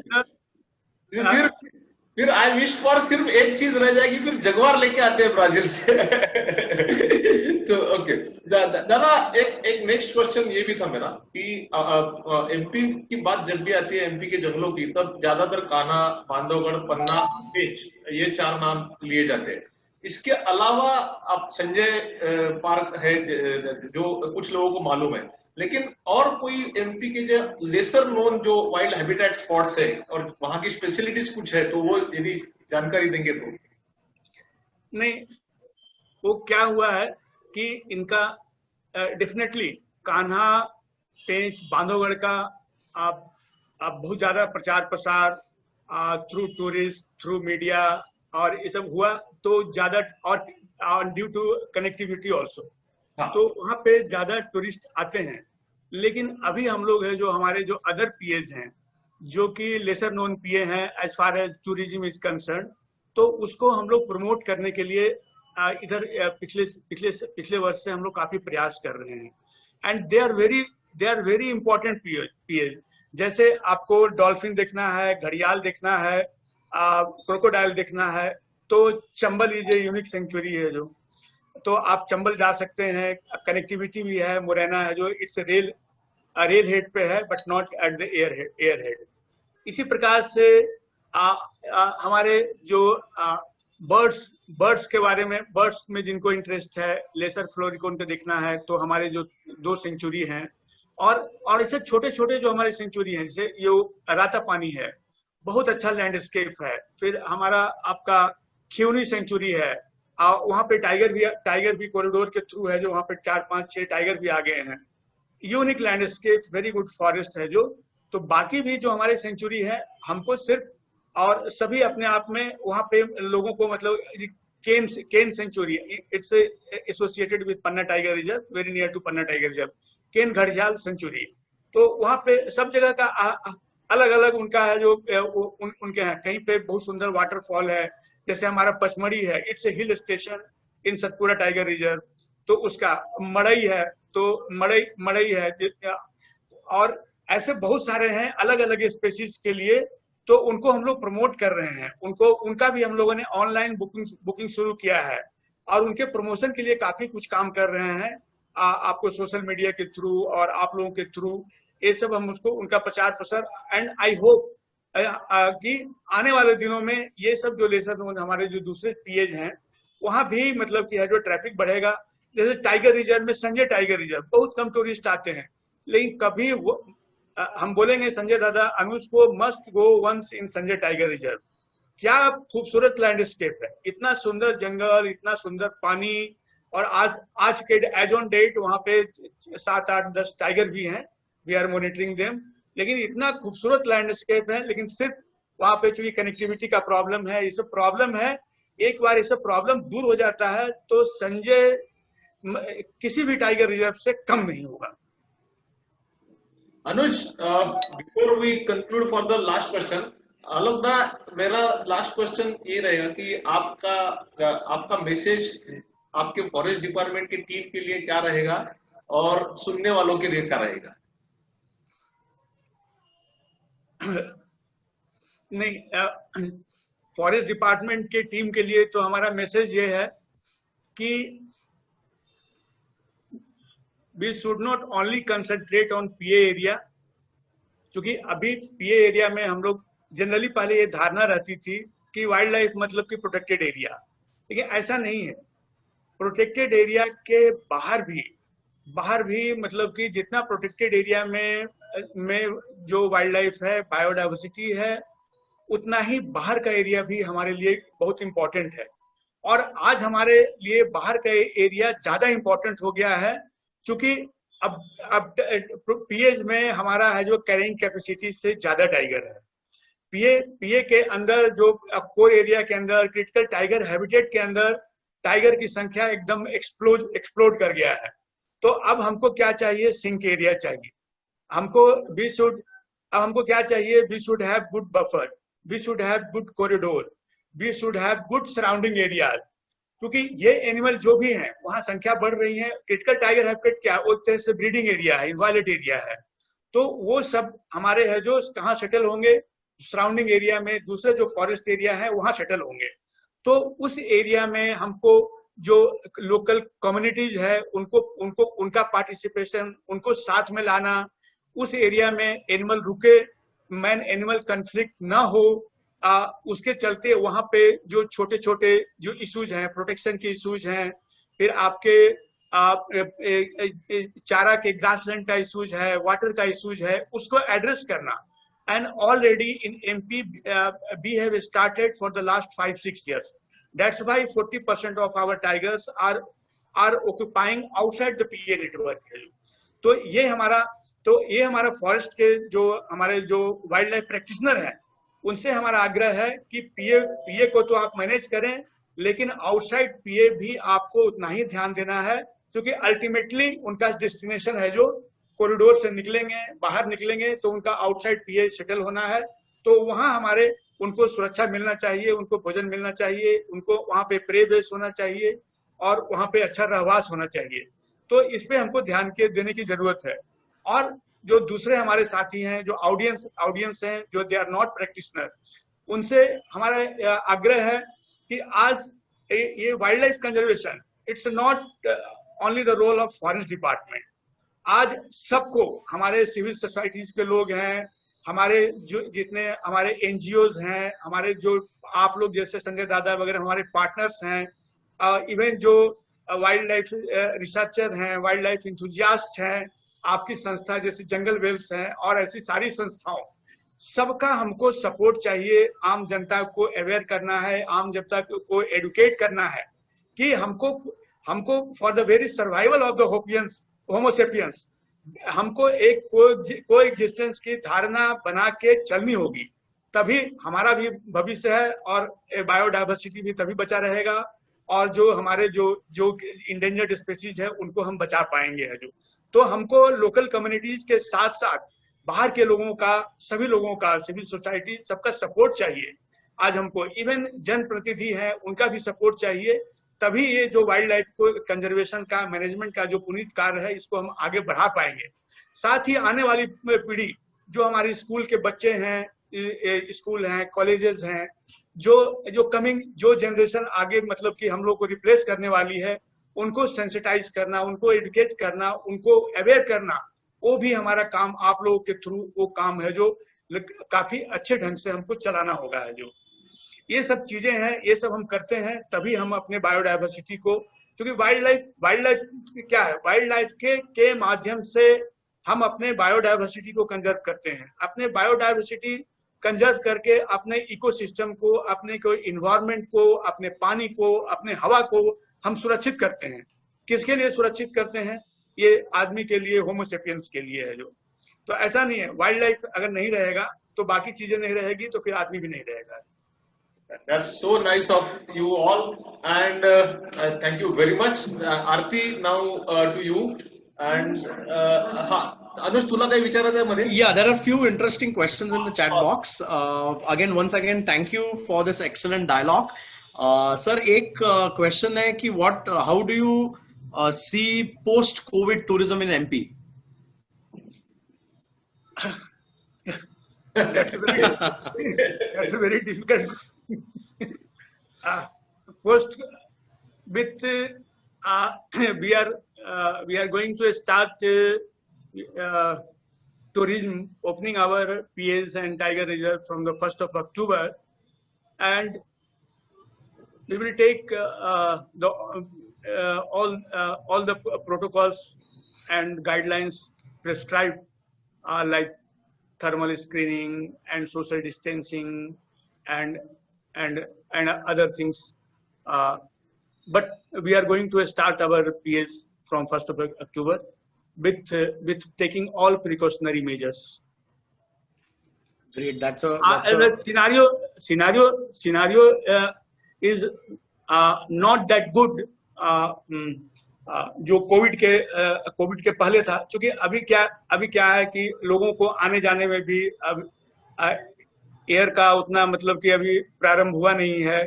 B: फिर आई विश फॉर सिर्फ एक चीज रह जाएगी, फिर जगवार लेके आते हैं ब्राजील से। तो ओके दादा, एक नेक्स्ट क्वेश्चन ये भी था मेरा कि एमपी की बात जब भी आती है, एमपी के जंगलों की, तब ज्यादातर कान्हा, बांधवगढ़, पन्ना, पेंच, ये 4 नाम लिए जाते हैं। इसके अलावा आप संजय पार्क है जो कुछ लोगों को मालूम है, लेकिन और कोई एमपी के जो लेसर नोन जो वाइल्ड हैबिटेट स्पॉट्स है और वहां की स्पेशलिटीज कुछ है, तो वो यदि जानकारी देंगे तो।
C: नहीं, वो क्या हुआ है कि इनका डेफिनेटली कान्हा, पेंच, बांधवगढ़ का आप बहुत ज्यादा प्रचार प्रसार थ्रू टूरिस्ट, थ्रू मीडिया और ये सब हुआ, तो ज्यादा, और ड्यू टू कनेक्टिविटी ऑल्सो, तो वहां पे ज्यादा टूरिस्ट आते हैं। लेकिन अभी हम लोग हैं जो हमारे जो अदर पीएज हैं जो कि लेसर नोन पीए हैं as far as tourism is concern, तो उसको हम लोग प्रमोट करने के लिए इधर पिछले वर्ष से हम लोग काफी प्रयास कर रहे हैं। And they are very important PAs. जैसे आपको डॉल्फिन देखना है, घड़ियाल देखना है, क्रोकोडाइल देखना है, तो Chambal is a unique sanctuary है जो, तो आप चंबल जा सकते हैं। कनेक्टिविटी भी है, मुरैना है जो इट्स रेल हेड पे है but not at the air head. इसी प्रकार से हमारे जो बर्ड्स के बारे में, बर्ड्स में जिनको इंटरेस्ट है, लेसर फ्लोरिकोन को देखना है, तो हमारे जो 2 सेंचुरी हैं, और ऐसे छोटे छोटे जो हमारे सेंचुरी हैं, जैसे ये राता पानी है, बहुत अच्छा लैंडस्केप है। फिर हमारा आपका खिवनी सेंचुरी है, वहां पे टाइगर भी कॉरिडोर के थ्रू है, जो वहां पे 4, 5, 6 टाइगर भी आ गए हैं। Unique landscape, very good forest है जो। तो बाकी भी जो हमारे सेंचुरी है, हमको सिर्फ, और सभी अपने आप में वहां पे लोगों को, मतलब Ken sanctuary, it's associated with Panna tiger reserve, very near to Panna tiger reserve. Ken घड़ियाल सेंचुरी, तो वहां पे सब जगह का अलग अलग उनका है जो उनके हैं। कहीं पे बहुत सुंदर वाटरफॉल है, जैसे हमारा पचमढ़ी है, it's a hill station in Satpura tiger reserve, तो उसका मड़ई है, तो मड़ई है, और ऐसे बहुत सारे हैं अलग अलग स्पेसीज के लिए, तो उनको हम लोग प्रमोट कर रहे हैं। उनका भी हम लोगों ने ऑनलाइन बुकिंग शुरू किया है, और उनके प्रमोशन के लिए काफी कुछ काम कर रहे हैं, आपको सोशल मीडिया के थ्रू और आप लोगों के थ्रू, ये सब हम उसको उनका प्रचार प्रसार, एंड आई होप कि आने वाले दिनों में ये सब जो लेसर हमारे जो दूसरे पीएज हैं, वहां भी मतलब कि है जो ट्रैफिक बढ़ेगा। जैसे टाइगर रिजर्व में, संजय टाइगर रिजर्व, बहुत कम टूरिस्ट आते हैं, लेकिन कभी हम बोलेंगे संजय दादा, अनुज को must go once in Sanjay tiger reserve. क्या खूबसूरत लैंडस्केप है, इतना सुंदर जंगल, इतना सुंदर पानी, और आज के एज ऑन डेट वहां पे 7, 8, 10 टाइगर भी हैं, वी आर मॉनिटरिंग देम। लेकिन इतना खूबसूरत लैंडस्केप है, लेकिन सिर्फ वहां पे चूंकि कनेक्टिविटी का प्रॉब्लम है, ये सब प्रॉब्लम है। एक बार ये सब प्रॉब्लम दूर हो जाता है तो संजय किसी भी टाइगर रिजर्व से कम नहीं होगा।
B: Anuj, before we conclude for the last question, Alokda, मेरा लास्ट क्वेश्चन ये रहेगा कि आपका मैसेज आपके फॉरेस्ट डिपार्टमेंट की टीम के लिए क्या रहेगा और सुनने वालों के लिए क्या रहेगा?
C: नहीं, फॉरेस्ट डिपार्टमेंट की टीम के लिए तो हमारा मैसेज ये है कि we should not only concentrate on PA area, क्योंकि अभी PA एरिया में हम लोग जनरली पहले ये धारणा रहती थी कि वाइल्ड लाइफ मतलब कि प्रोटेक्टेड एरिया, लेकिन ऐसा नहीं है। प्रोटेक्टेड एरिया के बाहर भी मतलब कि जितना प्रोटेक्टेड एरिया में जो वाइल्ड लाइफ है, बायोडाइवर्सिटी है, उतना ही बाहर का एरिया भी हमारे लिए बहुत इंपॉर्टेंट है। और आज हमारे लिए बाहर का एरिया ज्यादा इंपॉर्टेंट हो गया है, क्योंकि अब पीएज में हमारा है जो कैरिंग कैपेसिटी से ज्यादा टाइगर है। पीए के अंदर जो कोर एरिया के अंदर क्रिटिकल टाइगर हैबिटेट के अंदर टाइगर की संख्या एकदम एक्सप्लोड कर गया है। तो अब हमको क्या चाहिए? सिंक एरिया चाहिए हमको। हमको क्या चाहिए? We should have good buffer, we should have good corridor, we should have good surrounding areas, क्योंकि ये एनिमल जो भी हैं वहां संख्या बढ़ रही है। क्रिटिकल टाइगर हैबिटेट क्या है? एक तरह से ब्रीडिंग एरिया है, इन्वायलेट एरिया है। तो वो सब हमारे है जो कहाँ सेटल होंगे? सराउंडिंग एरिया में, दूसरे जो फॉरेस्ट एरिया है वहां सेटल होंगे। तो उस एरिया में हमको जो लोकल कम्युनिटीज है उनको उनका पार्टिसिपेशन, उनको साथ में लाना, उस एरिया में एनिमल रुके, मैन एनिमल कन्फ्लिक्ट ना हो, उसके चलते वहां पे जो छोटे छोटे जो इश्यूज हैं, प्रोटेक्शन के इश्यूज हैं, फिर आपके चारा के ग्रासलैंड का इश्यूज है, वाटर का इश्यूज है, उसको एड्रेस करना। And already in MP we have started for the last 5-6 years. That's why 40% of our tigers are occupying outside the PA network. तो ये हमारा फॉरेस्ट के जो हमारे जो वाइल्ड लाइफ प्रैक्टिशनर हैं, उनसे हमारा आग्रह है कि पीए को तो आप मैनेज करें, लेकिन आउटसाइड पीए भी आपको उतना ही ध्यान देना है, क्योंकि अल्टीमेटली उनका डेस्टिनेशन है जो कॉरिडोर से बाहर निकलेंगे तो उनका आउटसाइड पीए सेटल होना है। तो वहां हमारे उनको सुरक्षा मिलना चाहिए, उनको भोजन मिलना चाहिए, उनको वहां पे प्रे बेस होना चाहिए और वहां पे अच्छा रहवास होना चाहिए। तो इस पे हमको ध्यान देने की जरूरत है। और जो दूसरे हमारे साथी हैं, जो ऑडियंस हैं, जो दे आर नॉट प्रैक्टिशनर, उनसे हमारा आग्रह है कि आज ये wild life conservation it's not only the role of forest department. आज सबको, हमारे सिविल सोसाइटीज के लोग हैं, हमारे जो जितने हमारे एनजीओज हैं, हमारे जो आप लोग जैसे संजय दादा वगैरह हमारे पार्टनर्स हैं, इवन जो वाइल्ड लाइफ रिसर्चर हैं, वाइल्ड लाइफ इंथुजियास्ट हैं, आपकी संस्था जैसे जंगल वेल्स हैं और ऐसी सारी संस्थाओं, सबका हमको सपोर्ट चाहिए। आम जनता को अवेयर करना है, आम जनता को एडुकेट करना है कि हमको for the very survival of the Homo sapiens हमको एक को एग्जिस्टेंस की धारणा बना के चलनी होगी, तभी हमारा भी भविष्य है और बायोडायवर्सिटी भी तभी बचा रहेगा और जो हमारे जो इंडेंजर्ड स्पीसीज है उनको हम बचा पाएंगे है जो। तो हमको लोकल कम्युनिटीज के साथ साथ बाहर के लोगों का, सभी लोगों का, सिविल सोसाइटी सबका सपोर्ट चाहिए। आज हमको इवन जनप्रतिनिधि हैं उनका भी सपोर्ट चाहिए, तभी ये जो वाइल्ड लाइफ को कंजर्वेशन का, मैनेजमेंट का जो पुनीत कार्य है इसको हम आगे बढ़ा पाएंगे। साथ ही आने वाली पीढ़ी, जो हमारी स्कूल के बच्चे हैं, स्कूल हैं, कॉलेजेस हैं, जो कमिंग जो जनरेशन आगे मतलब कि हम लोग को रिप्लेस करने वाली है, उनको सेंसिटाइज करना, उनको एडुकेट करना, उनको अवेयर करना, वो भी हमारा काम आप लोगों के थ्रू वो काम है जो काफी अच्छे ढंग से हमको चलाना होगा है जो। ये सब चीजें हैं, ये सब हम करते हैं तभी हम अपने बायोडायवर्सिटी को, क्योंकि वाइल्ड लाइफ क्या है, वाइल्ड लाइफ के माध्यम से हम अपने बायोडायवर्सिटी को कंजर्व करते हैं। अपने बायोडायवर्सिटी कंजर्व करके अपने इकोसिस्टम को, अपने को इन्वायरमेंट को, अपने पानी को, अपने हवा को हम सुरक्षित करते हैं। किसके लिए सुरक्षित करते हैं? ये आदमी के लिए, होमोसेपियंस के लिए है जो। तो ऐसा नहीं है, वाइल्ड लाइफ अगर नहीं रहेगा तो बाकी चीजें नहीं रहेगी, तो फिर आदमी भी नहीं रहेगा।
B: That's so nice of you all, and thank you very much. Aarti, now to you. And Anush, तुला काही विचारायचं आहे मध्ये?
F: Yeah, there are few interesting questions in the chat box. Once again, thank you for this excellent dialogue. Sir, एक question है कि how do you see post-COVID tourism in MP?
C: That's a very difficult. First, with we are going to start tourism, opening our PAs and Tiger Reserve from the 1st of October, and we will take all the protocols and guidelines prescribed, like thermal screening and social distancing and other things. But we are going to start our PAs from 1st of October with taking all precautionary measures.
F: Great. That's
C: the scenario is not that good. जो Covid के पहले था, क्योंकि अभी क्या है कि लोगों को आने जाने में भी अब एयर का उतना मतलब कि अभी प्रारंभ हुआ नहीं है,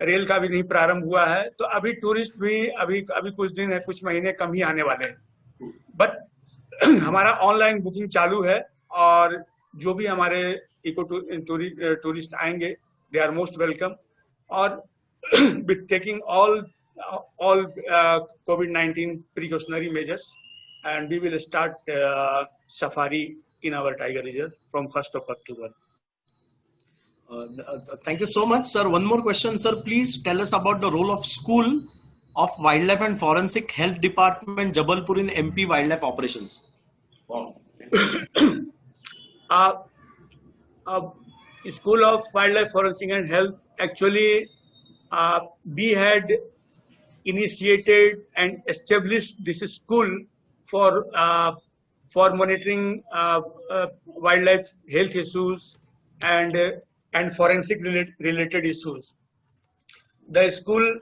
C: रेल का भी नहीं प्रारंभ हुआ है, तो अभी टूरिस्ट भी अभी कुछ दिन है, कुछ महीने कम ही आने वाले हैं। बट हमारा ऑनलाइन बुकिंग चालू है और जो भी हमारे इको टूरिस्ट आएंगे, दे आर मोस्ट वेलकम, और with taking all COVID-19 precautionary measures, and we will start safari in our Tiger Reserve from 1st of October.
F: Thank you so much, sir. One more question, sir. Please tell us about the role of School of Wildlife and Forensic Health Department, Jabalpur, in MP wildlife operations.
B: Wow.
C: School of Wildlife Forensic and Health, actually we had initiated and established this school for monitoring wildlife health issues and forensic related issues. The school,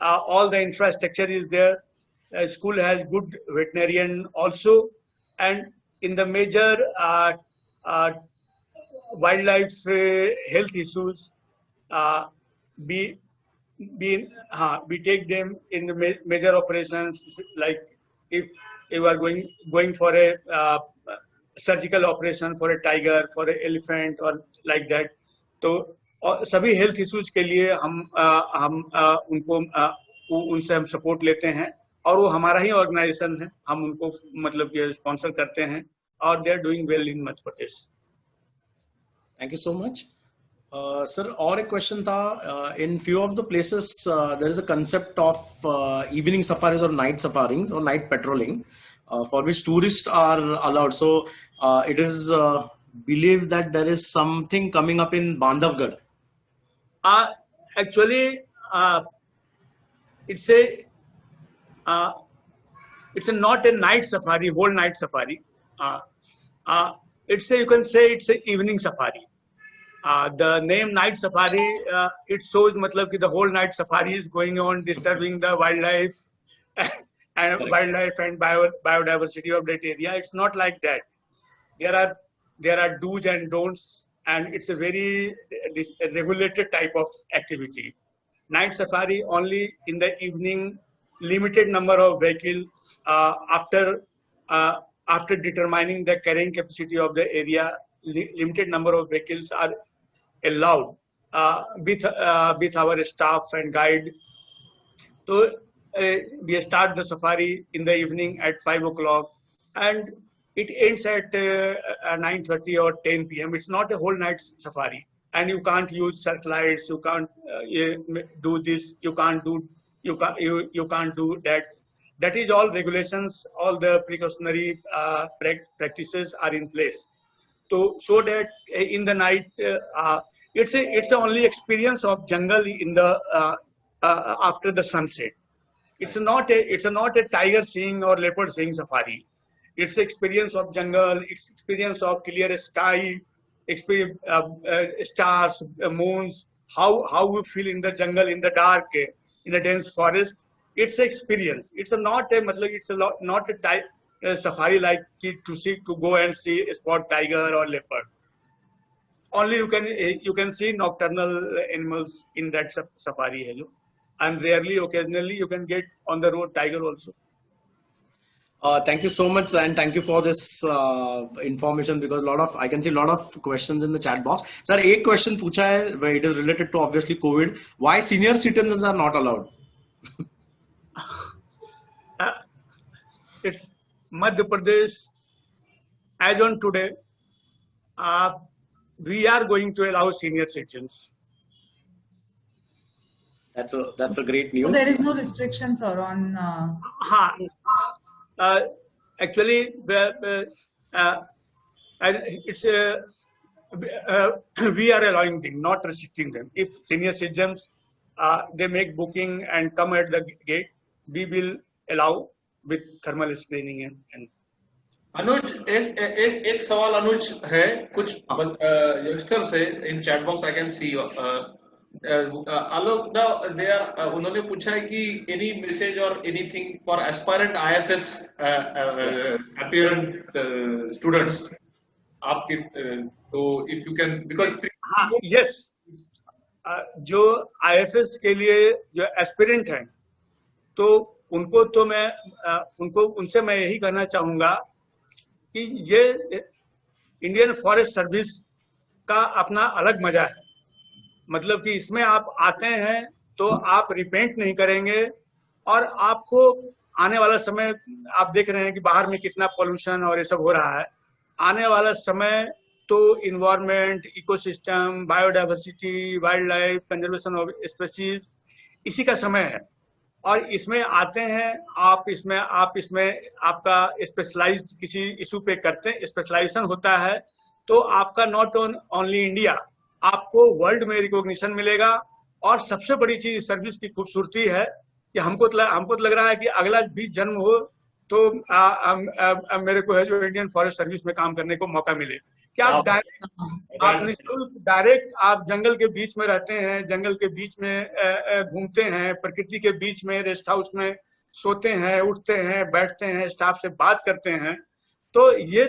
C: all the infrastructure is there. The school has good veterinarian also, and in the major wildlife health issues, we take them in the major operations, like if you are going for a surgical operation for a tiger, for a elephant और like that. तो और सभी health issues के लिए उनसे हम support लेते हैं, और वो हमारा ही ऑर्गेनाइजेशन है, हम उनको मतलब कि स्पॉन्सर करते हैं, और they are doing well in Madhya Pradesh.
F: Thank you so much. Sir, और एक क्वेश्चन था, in few of the places there is a concept of evening safaris और नाइट सफारीज और night patrolling for which tourists are allowed. So it is believed that there is something coming up in Bandhavgarh.
C: Actually, it's not a night safari, whole night safari. You can say it's a evening safari. The name night safari, it shows matlab ki the whole night safari is going on, disturbing the wildlife and wildlife and biodiversity of that area. It's not like that. There are do's and don'ts, and it's a very regulated type of activity. Night safari only in the evening, limited number of vehicles, after determining the carrying capacity of the area, limited number of vehicles are allowed with our staff and guide. So we start the safari in the evening at 5 o'clock, and it ends at 9:30 or 10 p.m. It's not a whole night safari, and you can't use satellites, you can't do this, you can't do that. That is all regulations, all the precautionary practices are in place. So that in the night, it's a only experience of jungle in the after the sunset. It's not a tiger seeing or leopard seeing safari. It's experience of jungle. It's experience of clear sky, stars, moons. How we feel in the jungle, in the dark, in a dense forest. It's experience. It's not a safari like to go and see a spot tiger or leopard. Only you can see nocturnal animals in that safari. And rarely, occasionally, you can get on the road tiger also.
F: Thank you so much, and thank you for this information, because I can see a lot of questions in the chat box. Sir, एक question पूछा है, it is related to obviously COVID. Why senior citizens are not allowed?
C: It's Madhya Pradesh. As on today, we are going to allow senior citizens.
F: That's a great news.
D: So there is no restriction, sir, on.
C: Actually, it's we are allowing them, not restricting them. If senior citizens they make booking and come at the gate, we will allow with thermal screening and.
B: अनुज, एक सवाल अनुज है, कुछ youngsters है in chat box, I can see Alok, उन्होंने पूछा है कि any message और anything for aspirant IFS aspirant students आपके, तो if you can, because
C: yes, जो आईएफएस के लिए जो एस्पिरेंट हैं, तो उनसे मैं यही कहना चाहूंगा कि ये इंडियन फॉरेस्ट सर्विस का अपना अलग मजा है। मतलब कि इसमें आप आते हैं तो आप रिपेंट नहीं करेंगे, और आपको आने वाला समय, आप देख रहे हैं कि बाहर में कितना पोल्यूशन और ये सब हो रहा है। आने वाला समय तो environment, ecosystem, biodiversity, wild life, conservation of species, इसी का समय है। और इसमें आते हैं आप इसमें आपका स्पेशलाइज किसी इशू पे करते हैं, स्पेशलाइजेशन होता है, तो आपका नॉट ओनली इंडिया, आपको वर्ल्ड में रिकॉग्निशन मिलेगा। और सबसे बड़ी चीज सर्विस की खूबसूरती है कि हमको तो लग रहा है कि अगला भी जन्म हो तो मेरे को है जो इंडियन फॉरेस्ट सर्विस में काम करने को मौका मिले। क्या आप डायरेक्ट आप जंगल के बीच में रहते हैं, जंगल के बीच में घूमते हैं, प्रकृति के बीच में रेस्ट हाउस में सोते हैं, उठते हैं, बैठते हैं, स्टाफ से बात करते हैं, तो ये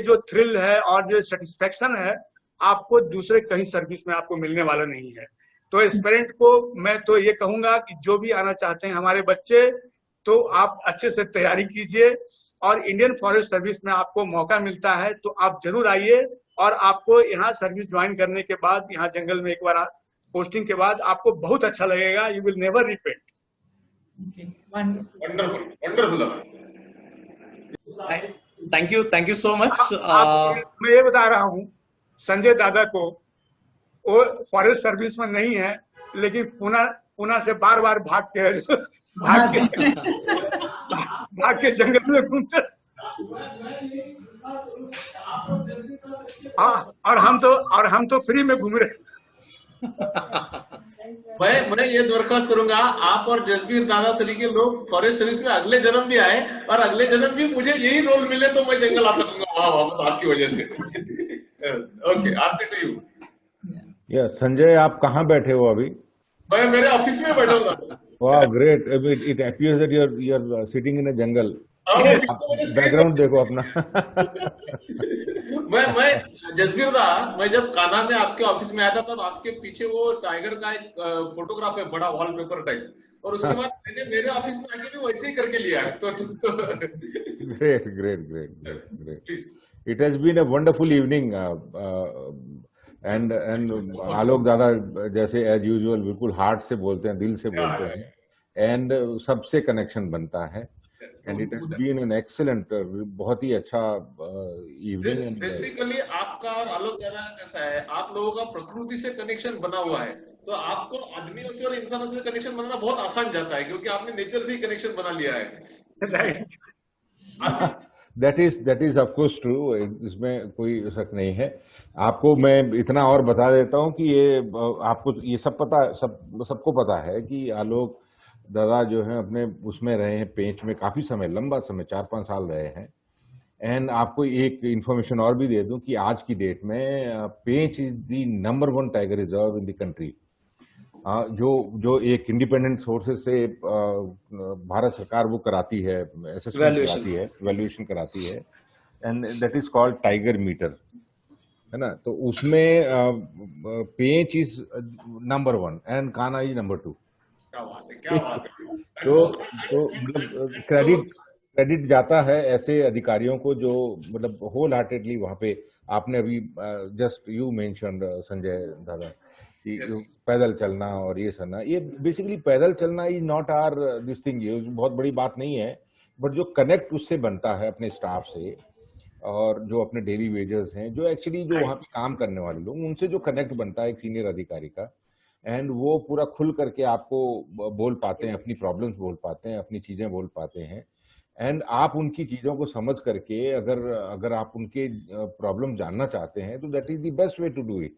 C: जो थ्रिल है और जो सेटिस्फेक्शन है, आपको दूसरे कहीं सर्विस में आपको मिलने वाला नहीं है। तो एस्पिरेंट को मैं तो ये कहूंगा कि जो भी आना चाहते हैं, हमारे बच्चे तो आप अच्छे से तैयारी कीजिए और इंडियन फॉरेस्ट सर्विस में आपको मौका मिलता है तो आप जरूर आइए और आपको यहाँ सर्विस ज्वाइन करने के बाद यहाँ जंगल में एक बार पोस्टिंग के बाद आपको बहुत अच्छा लगेगा. You will never repeat.
B: Wonderful wonderful.
F: Thank you so much.
C: मैं ये बता रहा हूँ संजय दादा को, वो फॉरेस्ट सर्विस में नहीं है लेकिन पुणे से बार बार भाग के जंगल में घूमते. हाँ, और हम तो फ्री में घूम रहे.
B: मैं ये दरख्वास्त करूंगा, आप और जसबीर दादा सरी के लोग फॉरेस्ट सर्विस में अगले जन्म भी आए और अगले जन्म भी मुझे यही रोल मिले तो मैं जंगल आ सकूंगा वहां वापस आपकी वजह से. Okay, Aarti to you.
G: Sanjay, आप कहाँ बैठे हो अभी?
B: मैं मेरे ऑफिस में बैठा हुआ.
G: वाह, great. It appears that you are sitting in a jungle. Background देखो अपना.
B: मैं जसबीर दा, मैं जब कान्हा में आपके ऑफिस में आया था तब आपके पीछे वो टाइगर का एक फोटोग्राफ है, बड़ा वॉलपेपर टाइप, और उसके बाद मैंने मेरे ऑफिस में आके भी वैसे ही करके लिया. तो
G: great. It has been a wonderful evening. And आलोक दादा जैसे एज यूजुअल बिल्कुल हार्ट से बोलते हैं, दिल से बोलते हैं, एंड सबसे कनेक्शन बनता है. And it has been an excellent, बहुत ही अच्छा इवनिंग.
B: बेसिकली आपका और आलोक दादा कैसा है, आप लोगों का प्रकृति से कनेक्शन बना हुआ है, तो आपको आदमियों से और इंसानों से कनेक्शन बनाना बहुत आसान जाता है क्योंकि आपने नेचर से ही कनेक्शन बना लिया है.
G: That is of course true, इसमें कोई शक नहीं है. आपको मैं इतना और बता देता हूं कि ये आपको ये सबको पता है कि आलोक दादा जो है अपने उसमें रहे हैं, पेंच में काफी समय, लंबा समय, 4-5 साल रहे हैं. एंड आपको एक इंफॉर्मेशन और भी दे दूं कि आज की डेट में Pench is the number 1 tiger reserve in the country. जो एक इंडिपेंडेंट सोर्सेज से भारत सरकार वो कराती है, असेसमेंट कराती है, वैल्यूएशन कराती है, and that is called tiger meter, है ना. तो उसमें Pench is number 1 and Kanha is number 2. तो मतलब क्रेडिट जाता है ऐसे अधिकारियों को जो मतलब होल हार्टेडली वहां पे. आपने अभी जस्ट यू मेंशन्ड संजय दादा कि पैदल चलना और ये करना, ये बेसिकली पैदल चलना is not our this thing, ये बहुत बड़ी बात नहीं है, बट जो कनेक्ट उससे बनता है अपने स्टाफ से और जो अपने डेली वेजर्स हैं, जो एक्चुअली जो वहाँ पे काम करने वाले लोग, उनसे जो कनेक्ट बनता है एक सीनियर अधिकारी का, एंड वो पूरा खुल करके आपको बोल पाते हैं, अपनी प्रॉब्लम्स बोल पाते हैं, अपनी चीजें बोल पाते हैं, एंड आप उनकी चीजों को समझ करके अगर आप उनके प्रॉब्लम जानना चाहते हैं तो that is the best way to do it,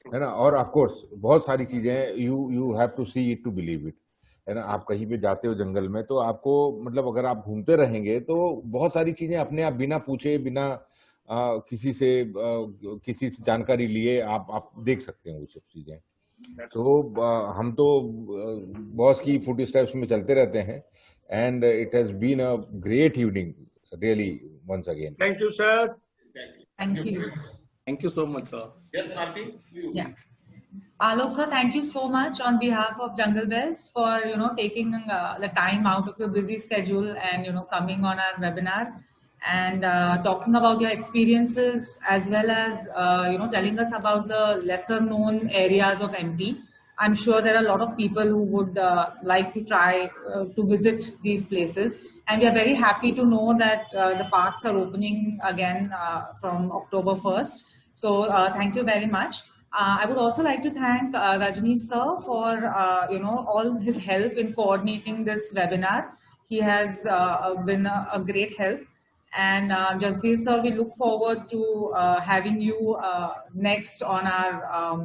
G: है ना. और ऑफ कोर्स बहुत सारी चीजें you have to see it to believe it, है ना. आप कहीं पे जाते हो जंगल में तो आपको मतलब अगर आप घूमते रहेंगे तो बहुत सारी चीजें अपने आप बिना पूछे, बिना किसी से जानकारी लिए आप देख सकते हैं वो सब चीजें. तो हम तो बॉस की फुट स्टेप्स में चलते रहते हैं, and it has been a great evening really once again.
C: Thank you sir.
F: Thank you so much, sir.
B: Yes, Aarti.
D: Yeah. Alok sir, thank you so much on behalf of Jungle Bells for taking the time out of your busy schedule and coming on our webinar and talking about your experiences as well as telling us about the lesser known areas of MP. I'm sure there are a lot of people who would like to try to visit these places, and we are very happy to know that the parks are opening again from October 1st. So thank you very much. I would also like to thank Rajneesh sir for all his help in coordinating this webinar. He has been a great help. And Jasbir sir, we look forward to having you next on our,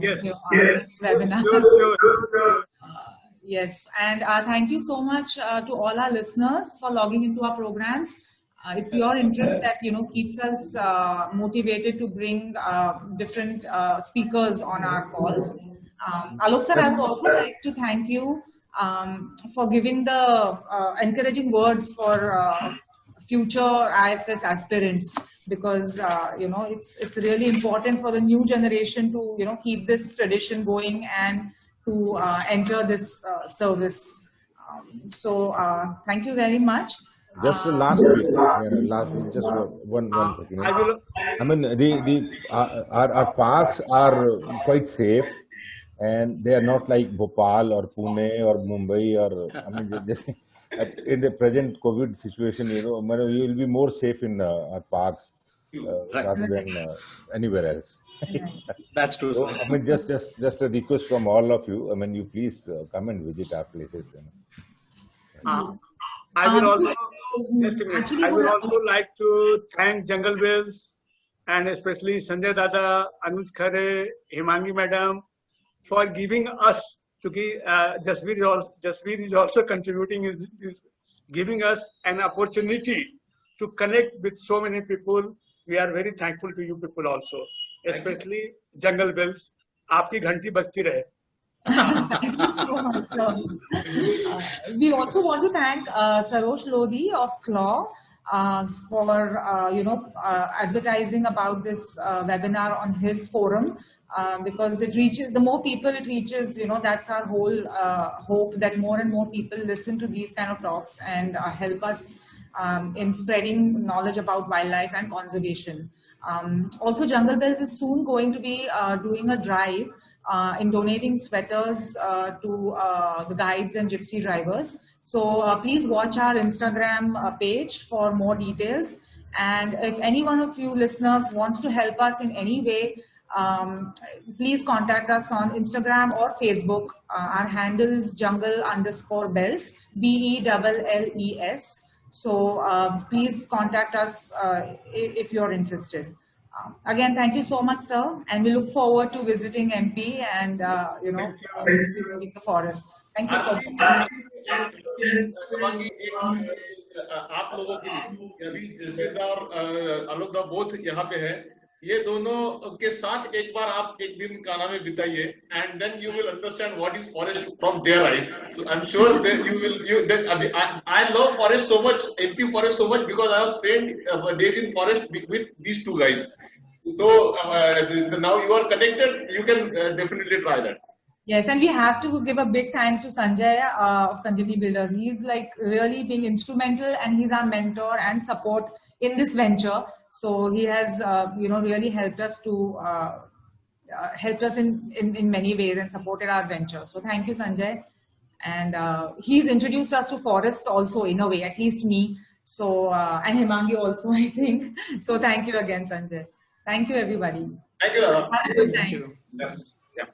C: Yes.
D: our next webinar.
C: Sure.
D: Yes, and thank you so much to all our listeners for logging into our programs. It's your interest that keeps us motivated to bring different speakers on our calls. Alok sir, I would also like to thank you for giving the encouraging words for future IFS aspirants, because it's really important for the new generation to keep this tradition going and to enter this service. Thank you very much.
G: Just the last week, just one second. I mean, our parks are quite safe, and they are not like Bhopal or Pune or Mumbai or I mean, just in the present COVID situation, you will be more safe in our parks rather than anywhere else.
F: That's true,
G: So,
F: sir.
G: I mean, just a request from all of you. I mean, you please come and visit our places.
C: I will also just a minute. I would also like to thank Jungle Bells and especially Sanjay Dada, Anuj Khare, Himangi Madam for giving us to give. Jasveer is also contributing, is giving us an opportunity to connect with so many people. We are very thankful to you people also, especially Jungle Bells. आपकी घंटी बजती रहे.
D: Thank you so much, sir. We also want to thank Sarosh Lodi of Claw for advertising about this webinar on his forum, because it reaches, the more people it reaches, that's our whole hope, that more and more people listen to these kind of talks and help us in spreading knowledge about wildlife and conservation. Also, Jungle Bells is soon going to be doing a drive in donating sweaters to the guides and gypsy drivers. So please watch our Instagram page for more details. And if any one of you listeners wants to help us in any way, please contact us on Instagram or Facebook. Our handle is jungle_bells, BELLES. So please contact us if you're interested. Again, thank you so much, sir, and we look forward to visiting MP and visiting the forests. Thank you so much.
B: आप लोगों के लिए अभी जसबीर और आलोक दा both यहाँ पे है, ये दोनों के साथ एक बार आप एक दिन कान्हा में बिताइए, and then you will understand what is forest from their eyes. So I'm sure that you will. I love forest so much, MP forest so much, because I have spent days in forest with these two guys. So now you are connected, you can definitely try that.
D: Yes, and we have to give a big thanks to Sanjay of Sanjeevani Builders. He's like really being instrumental, and he's our mentor and support in this venture. So he has, really helped us to in many ways and supported our venture. So thank you, Sanjay. And he's introduced us to forests also in a way, at least me. So and Himangi also, I think. So thank you again, Sanjay. Thank you, everybody.
B: Thank you.
D: Have a good time.
F: Thank you.
B: Yes. Yeah.